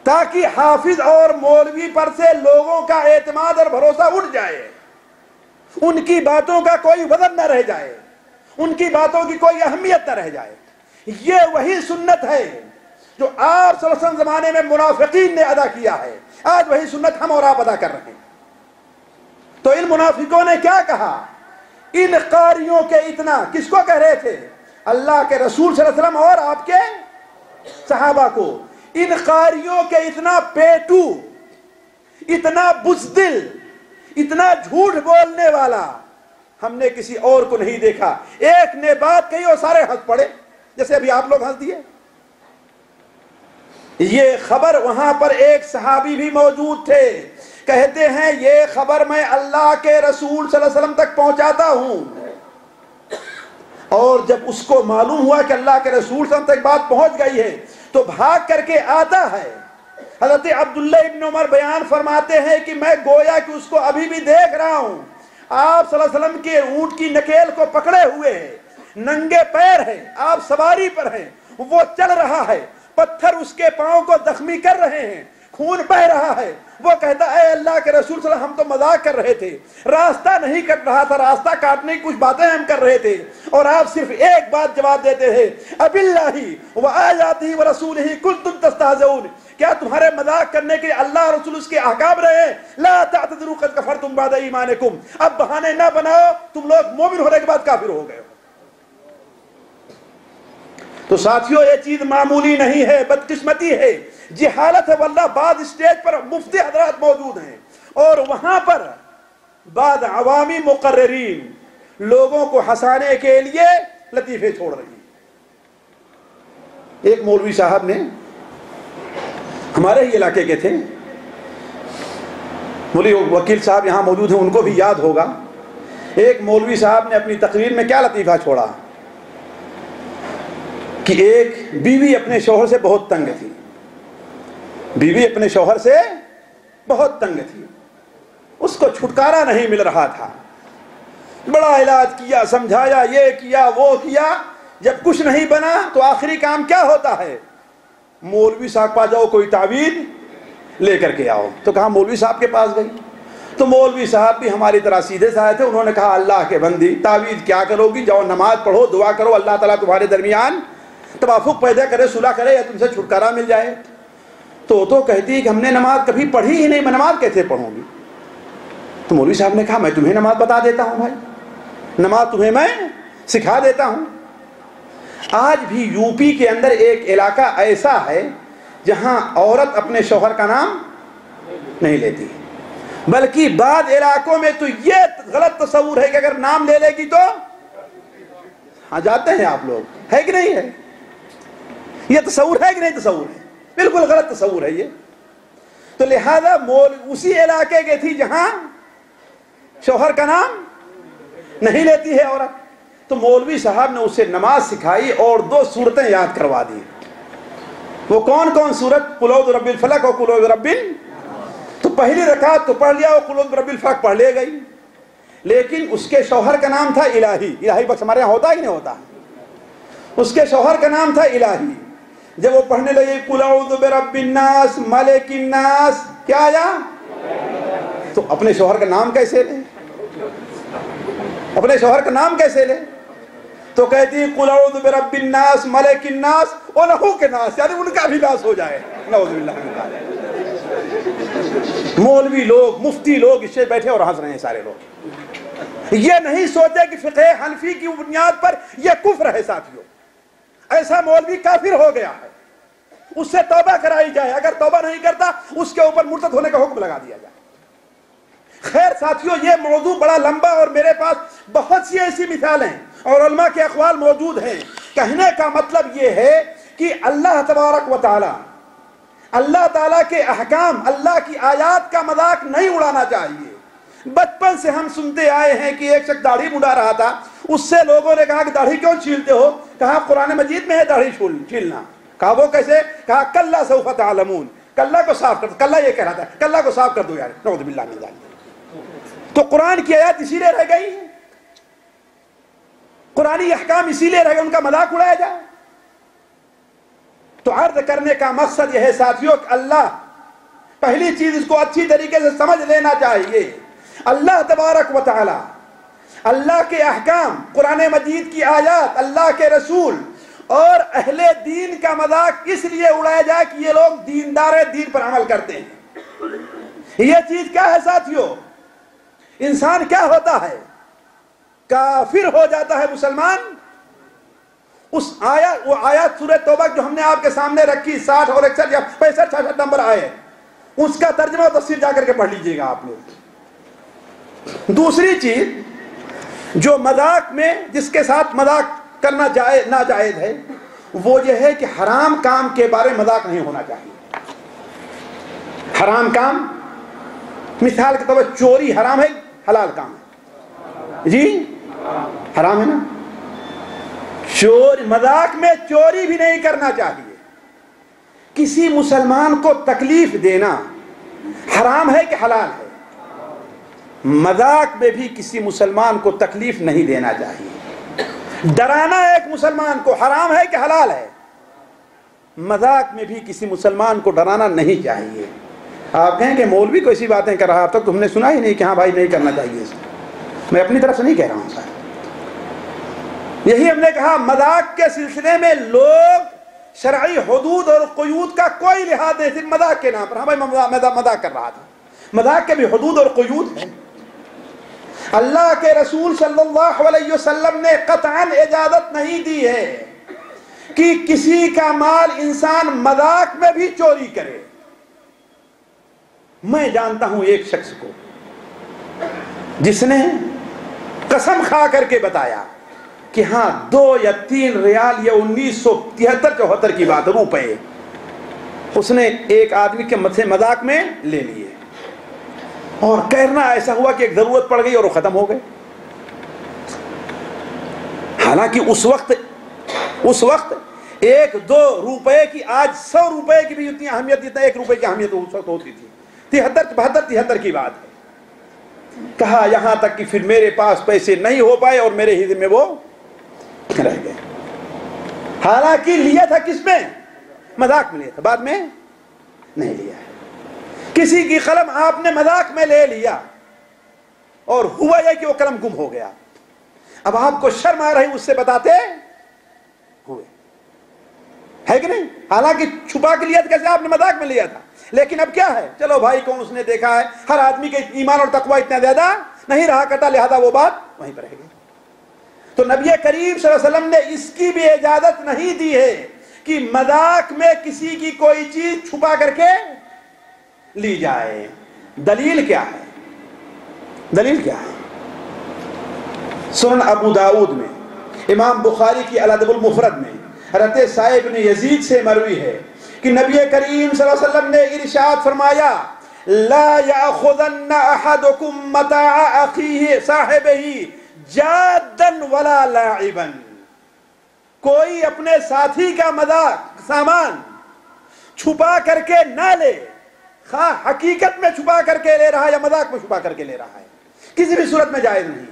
تاکہ حافظ اور مولوی پر سے لوگوں کا اعتماد اور بھروسہ اٹھ جائے، ان کی باتوں کا کوئی وزن نہ رہ جائے، ان کی باتوں کی کوئی اہمیت نہ رہ جائے۔ یہ وہی سنت ہے جو آپ صلی اللہ علیہ وسلم زمانے میں منافقین نے ادا کیا ہے، آج وہی سنت ہم اور آپ ادا کر رہے ہیں۔ تو ان منافقوں نے کیا کہا؟ ان قاریوں کے اتنا، کس کو کہہ رہے تھے؟ اللہ کے رسول صلی اللہ علیہ وسلم اور آپ کے صحابہ کو۔ ان قاریوں کے اتنا پیٹو، اتنا بزدل، اتنا جھوٹ بولنے والا ہم نے کسی اور کو نہیں دیکھا۔ ایک نے بات کہی اور سارے ہنس پڑے، جیسے ابھی آپ لوگ ہنس دیے۔ یہ خبر وہاں پر ایک صحابی بھی موجود تھے، کہتے ہیں یہ خبر میں اللہ کے رسول صلی اللہ علیہ وسلم تک پہنچاتا ہوں، اور جب اس کو معلوم ہوا کہ اللہ کے رسول صلی اللہ علیہ وسلم تک بات پہنچ گئی ہے تو بھاگ کر کے آتا ہے۔ حضرت عبداللہ ابن عمر بیان فرماتے ہیں کہ میں گویا کہ اس کو ابھی بھی دیکھ رہا ہوں، آپ صلی اللہ علیہ وسلم کے اونٹ کی نکیل کو پکڑے ہوئے ہیں، ننگے پیر ہیں، آپ سواری پر ہیں، وہ چل رہا ہے، پتھر اس کے پاؤں کو زخمی کر رہے ہیں، خون بہ رہا ہے۔ وہ کہتا ہے اے اللہ کے رسول صلی اللہ علیہ وسلم، ہم تو مذاق کر رہے تھے، راستہ نہیں کٹ رہا تھا، راستہ کاٹنے کی کچھ باتیں ہم کر رہے تھے، اور آپ صرف ایک بات جواب دیتے تھے، اب اللہ و آیاتہ و رسولہ کنتم تستہزئون، کیا تمہارے مذاق کرنے کے اللہ اور رسول اس کے احکام رہے؟ لا تعتذروا قد کفرتم بعد ایمانکم، اب بہانے نہ بناؤ، تم لوگ مومن ہونے کے بعد کافر ہو گئے ہو۔ تو ساتھیوں یہ چیز معمولی نہیں ہے، بدقسمتی ہے، جہالت ہے، واللہ بعض اسٹیج پر مفتی حضرات موجود ہیں اور وہاں پر بعض عوامی مقررین لوگوں کو ہنسانے کے لیے لطیفے چھوڑ رہے ہیں۔ ایک مولوی صاحب نے، ہمارے ہی علاقے کے تھے، مولوی وکیل صاحب یہاں موجود ہیں، ان کو بھی یاد ہوگا، ایک مولوی صاحب نے اپنی تقریر میں کیا لطیفہ چھوڑا کہ ایک بیوی اپنے شوہر سے بہت تنگ تھی، بیوی اپنے شوہر سے بہت تنگ تھی، اس کو چھٹکارا نہیں مل رہا تھا، بڑا علاج کیا، سمجھایا، یہ کیا وہ کیا، جب کچھ نہیں بنا تو آخری کام کیا ہوتا ہے؟ مولوی صاحب پاس جاؤ، کوئی تعویذ لے کر کے آؤ۔ تو کہا مولوی صاحب کے پاس گئی، تو مولوی صاحب بھی ہماری طرح سیدھے سادے تھے. انہوں نے کہا اللہ کے بندی تعویذ کیا کرو گی؟ جاؤ نماز پڑھو, دعا کرو, اللہ تعالیٰ تمہارے درمیان توافق پیدا کرے, صلح کرے, یا تم سے چھٹکارا مل جائے. تو کہتی کہ ہم نے نماز کبھی پڑھی ہی نہیں, میں نماز کیسے پڑھوں گی؟ تو مولوی صاحب نے کہا میں تمہیں نماز بتا دیتا ہوں بھائی, نماز تمہیں میں سکھا دیتا ہوں. آج بھی یو پی کے اندر ایک علاقہ ایسا ہے جہاں عورت اپنے شوہر کا نام نہیں لیتی, بلکہ بعض علاقوں میں تو یہ غلط تصور ہے کہ اگر نام لے لے گی تو ہاں جاتے ہیں آپ لوگ, ہے کہ نہیں ہے؟ یہ تصور ہے کہ نہیں تصور ہے؟ بالکل غلط تصور ہے یہ. تو لہذا اسی علاقے کی تھی جہاں شوہر کا نام نہیں لیتی ہے عورت. تو مولوی صاحب نے اسے نماز سکھائی اور 2 سورتیں یاد کروا دی. وہ کون سورت؟ قل اعوذ برب الفلق اور قل اعوذ برب. تو پہلی رکعت تو پڑھ لیا اور قل اعوذ برب الفلق پڑھ لے گئی, لیکن اس کے شوہر کا نام تھا الہی بخش. ہمارے یہاں ہوتا ہے کہ نہیں ہوتا؟ اس کے شوہر کا نام تھا الہی. جب وہ پڑھنے لگے قل اعوذ برب الناس ملک الناس, کیا آیا؟ تو اپنے شوہر کا نام کیسے لے؟ اپنے شوہر کا نام کیسے لے؟ تو کہتی قل اعوذ برب الناس ملک الناس ونحوک الناس, یعنی ان کا بھی ناس ہو جائے. نعوذ باللہ من ذلک. مولوی لوگ, مفتی لوگ اس سے بیٹھے اور ہنس رہے ہیں سارے لوگ. یہ نہیں سوچے کہ فقہ حنفی کی بنیاد پر یہ کفر ہے. ساتھیوں, ایسا مولوی کافر ہو گیا ہے, اس سے توبہ کرائی جائے, اگر توبہ نہیں کرتا اس کے اوپر مرتد ہونے کا حکم لگا دیا جائے. خیر ساتھیوں, یہ موضوع بڑا لمبا اور میرے پاس بہت سی ایسی مثالیں اور علماء کے اقوال موجود ہیں. کہنے کا مطلب یہ ہے کہ اللہ تبارک و تعالی, اللہ تعالیٰ کے احکام, اللہ کی آیات کا مذاق نہیں اڑانا چاہیے. بچپن سے ہم سنتے آئے ہیں کہ ایک شخص داڑھی مڈا رہا تھا, اس سے لوگوں نے کہا کہ داڑھی کیوں چھیلتے ہو؟ کہا قرآن مجید میں ہے داڑھی چھیلنا. کہا وہ کیسے؟ کہا کلا سوف تعلمون, کلا کو صاف کر دو. کلا یہ کہہ رہا تھا کلا کو صاف کر دو یار, نعوذ باللہ من ذلک. تو قرآن کی آیات اسی لیے رہ گئی ہیں, قرآنی احکام اسی لیے رہ گئے, ان کا مذاق اڑایا جائے. تو عرض کرنے کا مقصد یہ ہے ساتھیوں کہ اللہ, پہلی چیز اس کو اچھی طریقے سے سمجھ لینا چاہیے, اللہ تبارک و تعالی, اللہ کے احکام, قرآن مجید کی آیات, اللہ کے رسول اور اہل دین کا مذاق اس لیے اڑایا جائے کہ یہ لوگ دیندار دین پر عمل کرتے ہیں. یہ چیز کیا ہے ساتھیوں؟ انسان کیا ہوتا ہے؟ کافر ہو جاتا ہے مسلمان. اس وہ آیات سورہ توبہ جو ہم نے آپ کے سامنے رکھی 60 اور 61 یا 65 66 نمبر آئے, اس کا ترجمہ و تفسیر جا کر کے پڑھ لیجئے گا آپ لوگ. دوسری چیز جو مذاق میں, جس کے ساتھ مذاق کرنا ناجائز ہے, وہ یہ ہے کہ حرام کام کے بارے میں مذاق نہیں ہونا چاہیے. حرام کام, مثال کے طور پر چوری حرام ہے, حلال کام ہے جی, حرام ہے نا. مذاق میں چوری بھی نہیں کرنا چاہیے. کسی مسلمان کو تکلیف دینا حرام ہے کہ حلال ہے؟ مذاق میں بھی کسی مسلمان کو تکلیف نہیں دینا چاہیے. ڈرانا ایک مسلمان کو حرام ہے کہ حلال ہے؟ مذاق میں بھی کسی مسلمان کو ڈرانا نہیں چاہیے. آپ کہیں کہ مولوی کو ایسی باتیں کر رہا, اب تک تم نے سنا ہی نہیں کہ ہاں بھائی نہیں کرنا چاہیے. میں اپنی طرف سے نہیں کہہ رہا ہوں سر. یہی ہم نے کہا, مذاق کے سلسلے میں لوگ شرعی حدود اور قیود کا کوئی لحاظ نہیں, صرف مذاق کے نام پر, ہاں بھائی مذاق کر رہا تھا. مذاق کے بھی حدود اور قیود ہیں. اللہ کے رسول صلی اللہ علیہ وسلم نے قطعاً اجازت نہیں دی ہے کہ کسی کا مال انسان مذاق میں بھی چوری کرے. میں جانتا ہوں ایک شخص کو جس نے قسم کھا کر کے بتایا کہ ہاں 2 یا 3 ریال یا 1973-74 کی بات, روپے, اس نے ایک آدمی کے مذاق میں لے لیے, اور کہنا ایسا ہوا کہ ایک ضرورت پڑ گئی اور وہ ختم ہو گئے. حالانکہ اس وقت 1-2 روپے کی, آج 100 روپے کی بھی اتنی اہمیت, جتنا 1 روپے کی اہمیت اس وقت ہوتی تھی. 73 کی بات ہے. کہا یہاں تک کہ پھر میرے پاس پیسے نہیں ہو پائے اور میرے ہی میں وہ رہ گئے. حالانکہ لیا تھا کس میں؟ مذاق میں لیا تھا, بعد میں نہیں لیا ہے. کسی کی قلم آپ نے مذاق میں لے لیا, اور ہوا یہ کہ وہ قلم گم ہو گیا. اب آپ کو شرم آ رہی اس سے بتاتے ہوئے, ہے کہ نہیں؟ حالانکہ چھپا کے لیا تھا, کیسے آپ نے مذاق میں لیا تھا, لیکن اب کیا ہے, چلو بھائی کون اس نے دیکھا ہے, ہر آدمی کے ایمان اور تقوی اتنا زیادہ نہیں رہا کرتا, لہذا وہ بات وہیں پر رہ گئی. تو نبی کریم صلی اللہ علیہ وسلم نے اس کی بھی اجازت نہیں دی ہے کہ مذاق میں کسی کی کوئی چیز چھپا کر کے لی جائے. دلیل کیا ہے؟ دلیل کیا ہے؟ سنن ابو داؤد میں, امام بخاری کی الادب المفرد میں حضرت سعید بن یزید سے مروی ہے کہ نبی کریم صلی اللہ علیہ وسلم نے ارشاد فرمایا, لا یاخذن احدکم متاع اخیہ صاحبہ جادا ولا لاعبا. کوئی اپنے ساتھی کا مذاق سامان چھپا کر کے نہ لے, خواہ حقیقت میں چھپا کر کے لے رہا ہے یا مذاق میں چھپا کر کے لے رہا ہے, کسی بھی صورت میں جائز نہیں.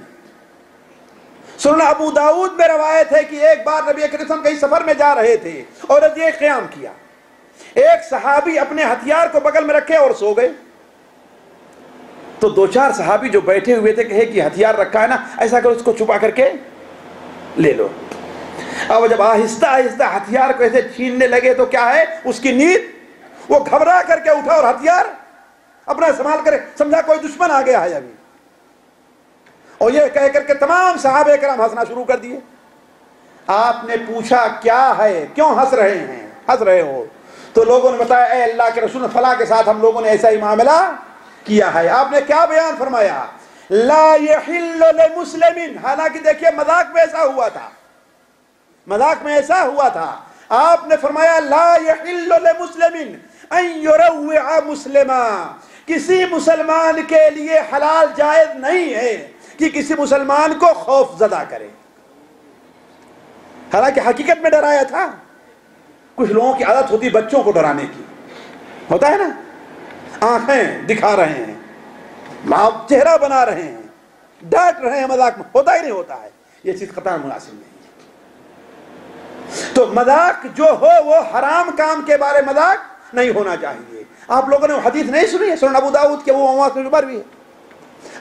سنن ابو داؤد میں روایت ہے کہ ایک بار نبی کریم صلی اللہ علیہ وسلم کہیں سفر میں جا رہے تھے اور یہ قیام کیا, ایک صحابی اپنے ہتھیار کو بغل میں رکھے اور سو گئے. تو دو چار صحابی جو بیٹھے ہوئے تھے کہے کہ ہتھیار رکھا ہے نا, ایسا کرو اس کو چھپا کر کے لے لو. اب جب آہستہ آہستہ ہتھیار کو ایسے چھیننے لگے تو کیا ہے, اس کی نیند, وہ گھبرا کر کے اٹھا اور ہتھیار اپنا استعمال کرے, سمجھا کوئی دشمن آ گیا ہے ابھی. اور یہ کہہ کر کے تمام صحابہ کرام ہنسنا شروع کر دیے. آپ نے پوچھا کیا ہے, کیوں ہنس رہے ہیں, ہنس رہے ہو؟ تو لوگوں نے بتایا, اے اللہ کے رسول, فلاں کے ساتھ ہم لوگوں نے ایسا ہی معاملہ کیا ہے. آپ نے کیا بیان فرمایا, لا یحل لمسلم. حالانکہ دیکھیے مذاق میں ایسا ہوا تھا, مذاق میں ایسا ہوا تھا, آپ نے فرمایا لا یحل لمسلم ان یروع مسلما. کسی مسلمان کے لیے حلال جائز نہیں ہے کہ کسی مسلمان کو خوف زدہ کرے. حالانکہ حقیقت میں ڈرایا تھا. کچھ لوگوں کی عادت ہوتی بچوں کو ڈرانے کی, ہوتا ہے نا, آنکھیں دکھا رہے ہیں, چہرہ بنا رہے ہیں, ڈانٹ رہے ہیں, مذاق میں ہوتا ہی نہیں ہوتا ہے. یہ چیز قطعا مناسب نہیں. تو مذاق جو ہو وہ حرام کام کے بارے مذاق نہیں ہونا چاہیے. آپ لوگوں نے وہ حدیث نہیں سنی ہے سنن ابو داؤد کے وہ مواقع پر بھی ہے.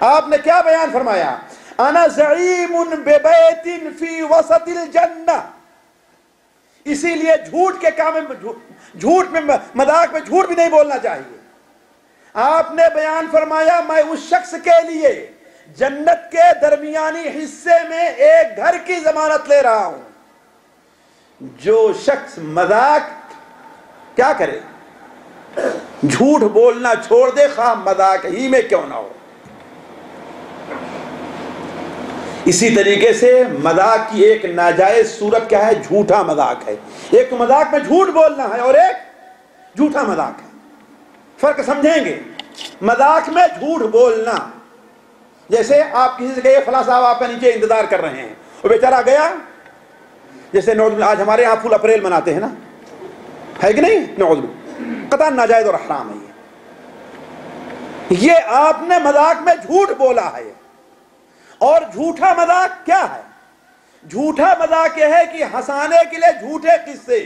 آپ نے کیا بیان فرمایا, انا زعیم ببیت فی وسط الجنہ. اسی لیے جھوٹ کے کام میں, جھوٹ میں, مذاق میں جھوٹ بھی نہیں بولنا چاہیے. آپ نے بیان فرمایا, میں اس شخص کے لیے جنت کے درمیانی حصے میں ایک گھر کی ضمانت لے رہا ہوں. جو شخص مذاق کیا کرے, جھوٹ بولنا چھوڑ دے, خواہ مذاق ہی میں کیوں نہ ہو. اسی طریقے سے مذاق کی ایک ناجائز صورت کیا ہے, جھوٹا مذاق ہے. ایک تو مذاق میں جھوٹ بولنا ہے اور ایک جھوٹا مذاق ہے. فرق سمجھیں گے. مذاق میں جھوٹ بولنا, جیسے آپ کسی سے کہے فلاں صاحب آپ کے نیچے انتظار کر رہے ہیں, وہ بیچارہ گیا, جیسے آج ہمارے یہاں فل اپریل مناتے ہیں نا, ہے کہ نہیں, نعوذ باللہ, قطعاً ناجائز اور حرام ہے یہ آپ نے مذاق میں جھوٹ بولا ہے. اور جھوٹا مذاق کیا ہے, جھوٹا مذاق یہ ہے کہ ہنسانے کے لیے جھوٹے قصے,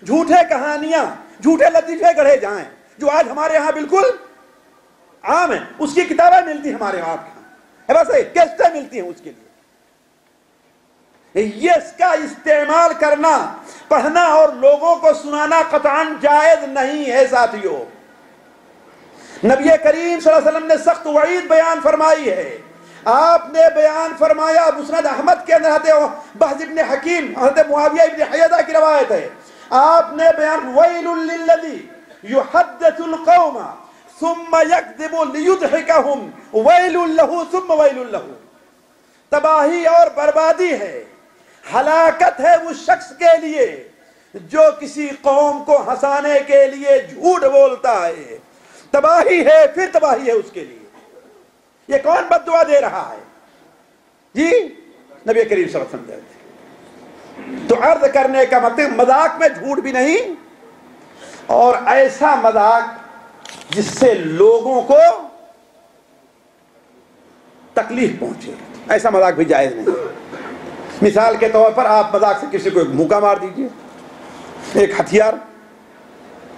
جھوٹے کہانیاں, جھوٹے لطیفے گڑھے جائیں, جو آج ہمارے ہاں بالکل عام ہیں. اس کی کتابیں ملتی ہمارے یہاں, بس کیسٹیں ملتی ہیں اس کے لیے. یہ اس کا استعمال کرنا, پڑھنا اور لوگوں کو سنانا قطعاً جائز نہیں ہے. ساتھیوں, نبی کریم صلی اللہ علیہ وسلم نے سخت وعید بیان فرمائی ہے. آپ نے بیان فرمایا, مسند احمد کے اندر حضرت بہز ابن حکیم, حضرت معاویہ ابن حیدہ کی روایت ہے, آپ نے بیان, ویل للذی یحدث القوم ثم یکذب لیضحکہم ویل لہ ثم ویل لہ. تباہی اور بربادی ہے, ہلاکت ہے اس شخص کے لیے جو کسی قوم کو ہنسانے کے لیے جھوٹ بولتا ہے. تباہی ہے, پھر تباہی ہے اس کے لیے. یہ کون بد دعا دے رہا ہے جی؟ نبی کریم صلی اللہ علیہ وسلم. تو عرض کرنے کا مطلب, مذاق میں جھوٹ بھی نہیں, اور ایسا مذاق جس سے لوگوں کو تکلیف پہنچے, ایسا مذاق بھی جائز نہیں. مثال کے طور پر آپ مذاق سے کسی کو ایک مکہ مار دیجئے, ایک ہتھیار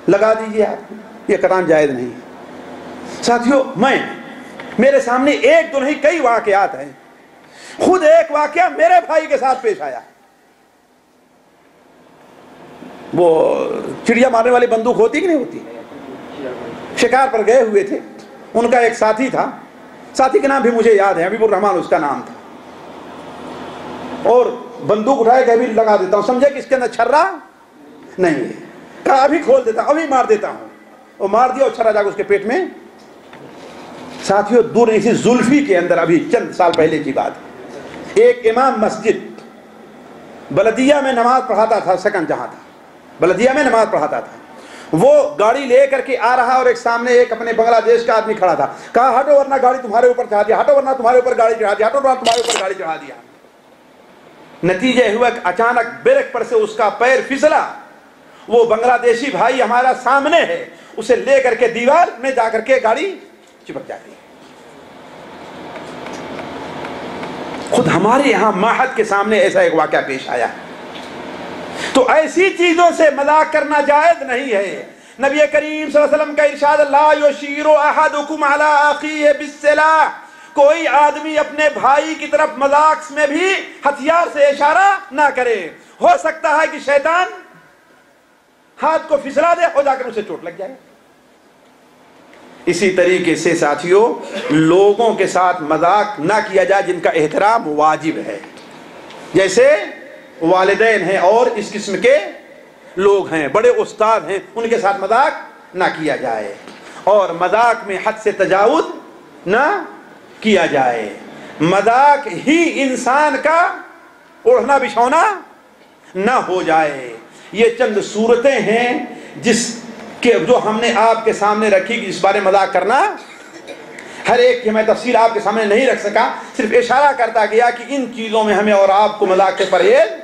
لگا دیجئے, آپ یہ قطعاً جائز نہیں. ساتھیوں, میں میرے سامنے ایک دو نہیں کئی واقعات ہیں. خود ایک واقعہ میرے بھائی کے ساتھ پیش آیا. وہ چڑیا مارنے والی بندوق ہوتی کہ نہیں ہوتی, شکار پر گئے ہوئے تھے, ان کا ایک ساتھی تھا, ساتھی کا نام بھی مجھے یاد ہے, حبیب الرحمان اس کا نام تھا, اور بندوق اٹھائے کہ ابھی لگا دیتا ہوں, سمجھے کہ اس کے اندر چھرا نہیں ہے, کہا ابھی کھول دیتا ہوں, ابھی مار دیتا ہوں, وہ مار دیا اور چھرا جا کے اس کے پیٹ میں. ساتھیوں دور اسی زلفی کے اندر ابھی چند سال پہلے کی بات, ایک امام مسجد بلدیہ میں نماز پڑھاتا تھا, سکن جہاں تھا بلدیہ میں نماز پڑھاتا تھا, وہ گاڑی لے کر کے آ رہا اور ایک سامنے ایک اپنے بنگلہ دیش کا آدمی کھڑا تھا, کہا ہٹو ورنہ گاڑی تمہارے اوپر چڑھا دیا, ہٹو ورنہ تمہارے اوپر گاڑی چڑھا دیا, ہٹو ورنہ تمہارے اوپر گاڑی چڑھا دیا. نتیجہ ہوا کہ اچانک بریک پر سے اس کا پیر پھسلا, وہ بنگلہ دیشی بھائی ہمارا سامنے ہے, اسے لے کر کے دیوار میں جا کر کے گاڑی چپک جاتی ہے. خود ہمارے یہاں معہد کے سامنے ایسا ایک واقعہ پیش آیا. تو ایسی چیزوں سے مذاق کرنا جائز نہیں ہے. نبی کریم صلی اللہ علیہ وسلم کا ارشاد, لا یشیر احدکم علی اخیہ بالسلاح, کوئی آدمی اپنے بھائی کی طرف مذاق میں بھی ہتھیار سے اشارہ نہ کرے, ہو سکتا ہے کہ شیطان ہاتھ کو پھسلا دے اور جا کر اسے چوٹ لگ جائے. اسی طریقے سے ساتھیوں لوگوں کے ساتھ مذاق نہ کیا جائے جن کا احترام واجب ہے, جیسے والدین ہیں اور اس قسم کے لوگ ہیں, بڑے استاد ہیں, ان کے ساتھ مذاق نہ کیا جائے, اور مذاق میں حد سے تجاوز نہ کیا جائے. مذاق ہی انسان کا اوڑھنا بچھونا نہ ہو جائے. یہ چند صورتیں ہیں جس کہ جو ہم نے آپ کے سامنے رکھی کہ اس بارے مذاق کرنا, ہر ایک کی میں تفصیل آپ کے سامنے نہیں رکھ سکا, صرف اشارہ کرتا گیا کہ ان چیزوں میں ہمیں اور آپ کو مذاق سے پرہیز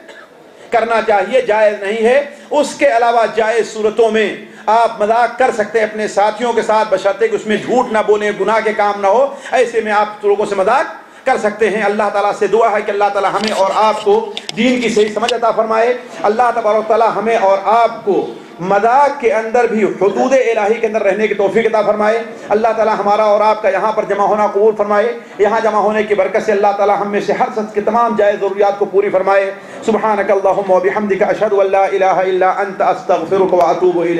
کرنا چاہیے, جائز نہیں ہے. اس کے علاوہ جائز صورتوں میں آپ مذاق کر سکتے ہیں اپنے ساتھیوں کے ساتھ, بشرطے کہ اس میں جھوٹ نہ بولیں, گناہ کے کام نہ ہو, ایسے میں آپ لوگوں سے مذاق کر سکتے ہیں. اللہ تعالیٰ سے دعا ہے کہ اللہ تعالیٰ ہمیں اور آپ کو دین کی صحیح سمجھ عطا فرمائے. اللہ تبارک و تعالیٰ ہمیں اور آپ کو مذاق کے اندر بھی حدود الہی کے اندر رہنے کی توفیق عطا فرمائے. اللہ تعالیٰ ہمارا اور آپ کا یہاں پر جمع ہونا قبول فرمائے. یہاں جمع ہونے کی برکت سے اللہ تعالیٰ ہم میں سے ہر شخص کے تمام جائز ضروریات کو پوری فرمائے. سبحانک اللہم و بحمدک اشہد ان لا الہ الا انت استغفرک و اتوب الیک.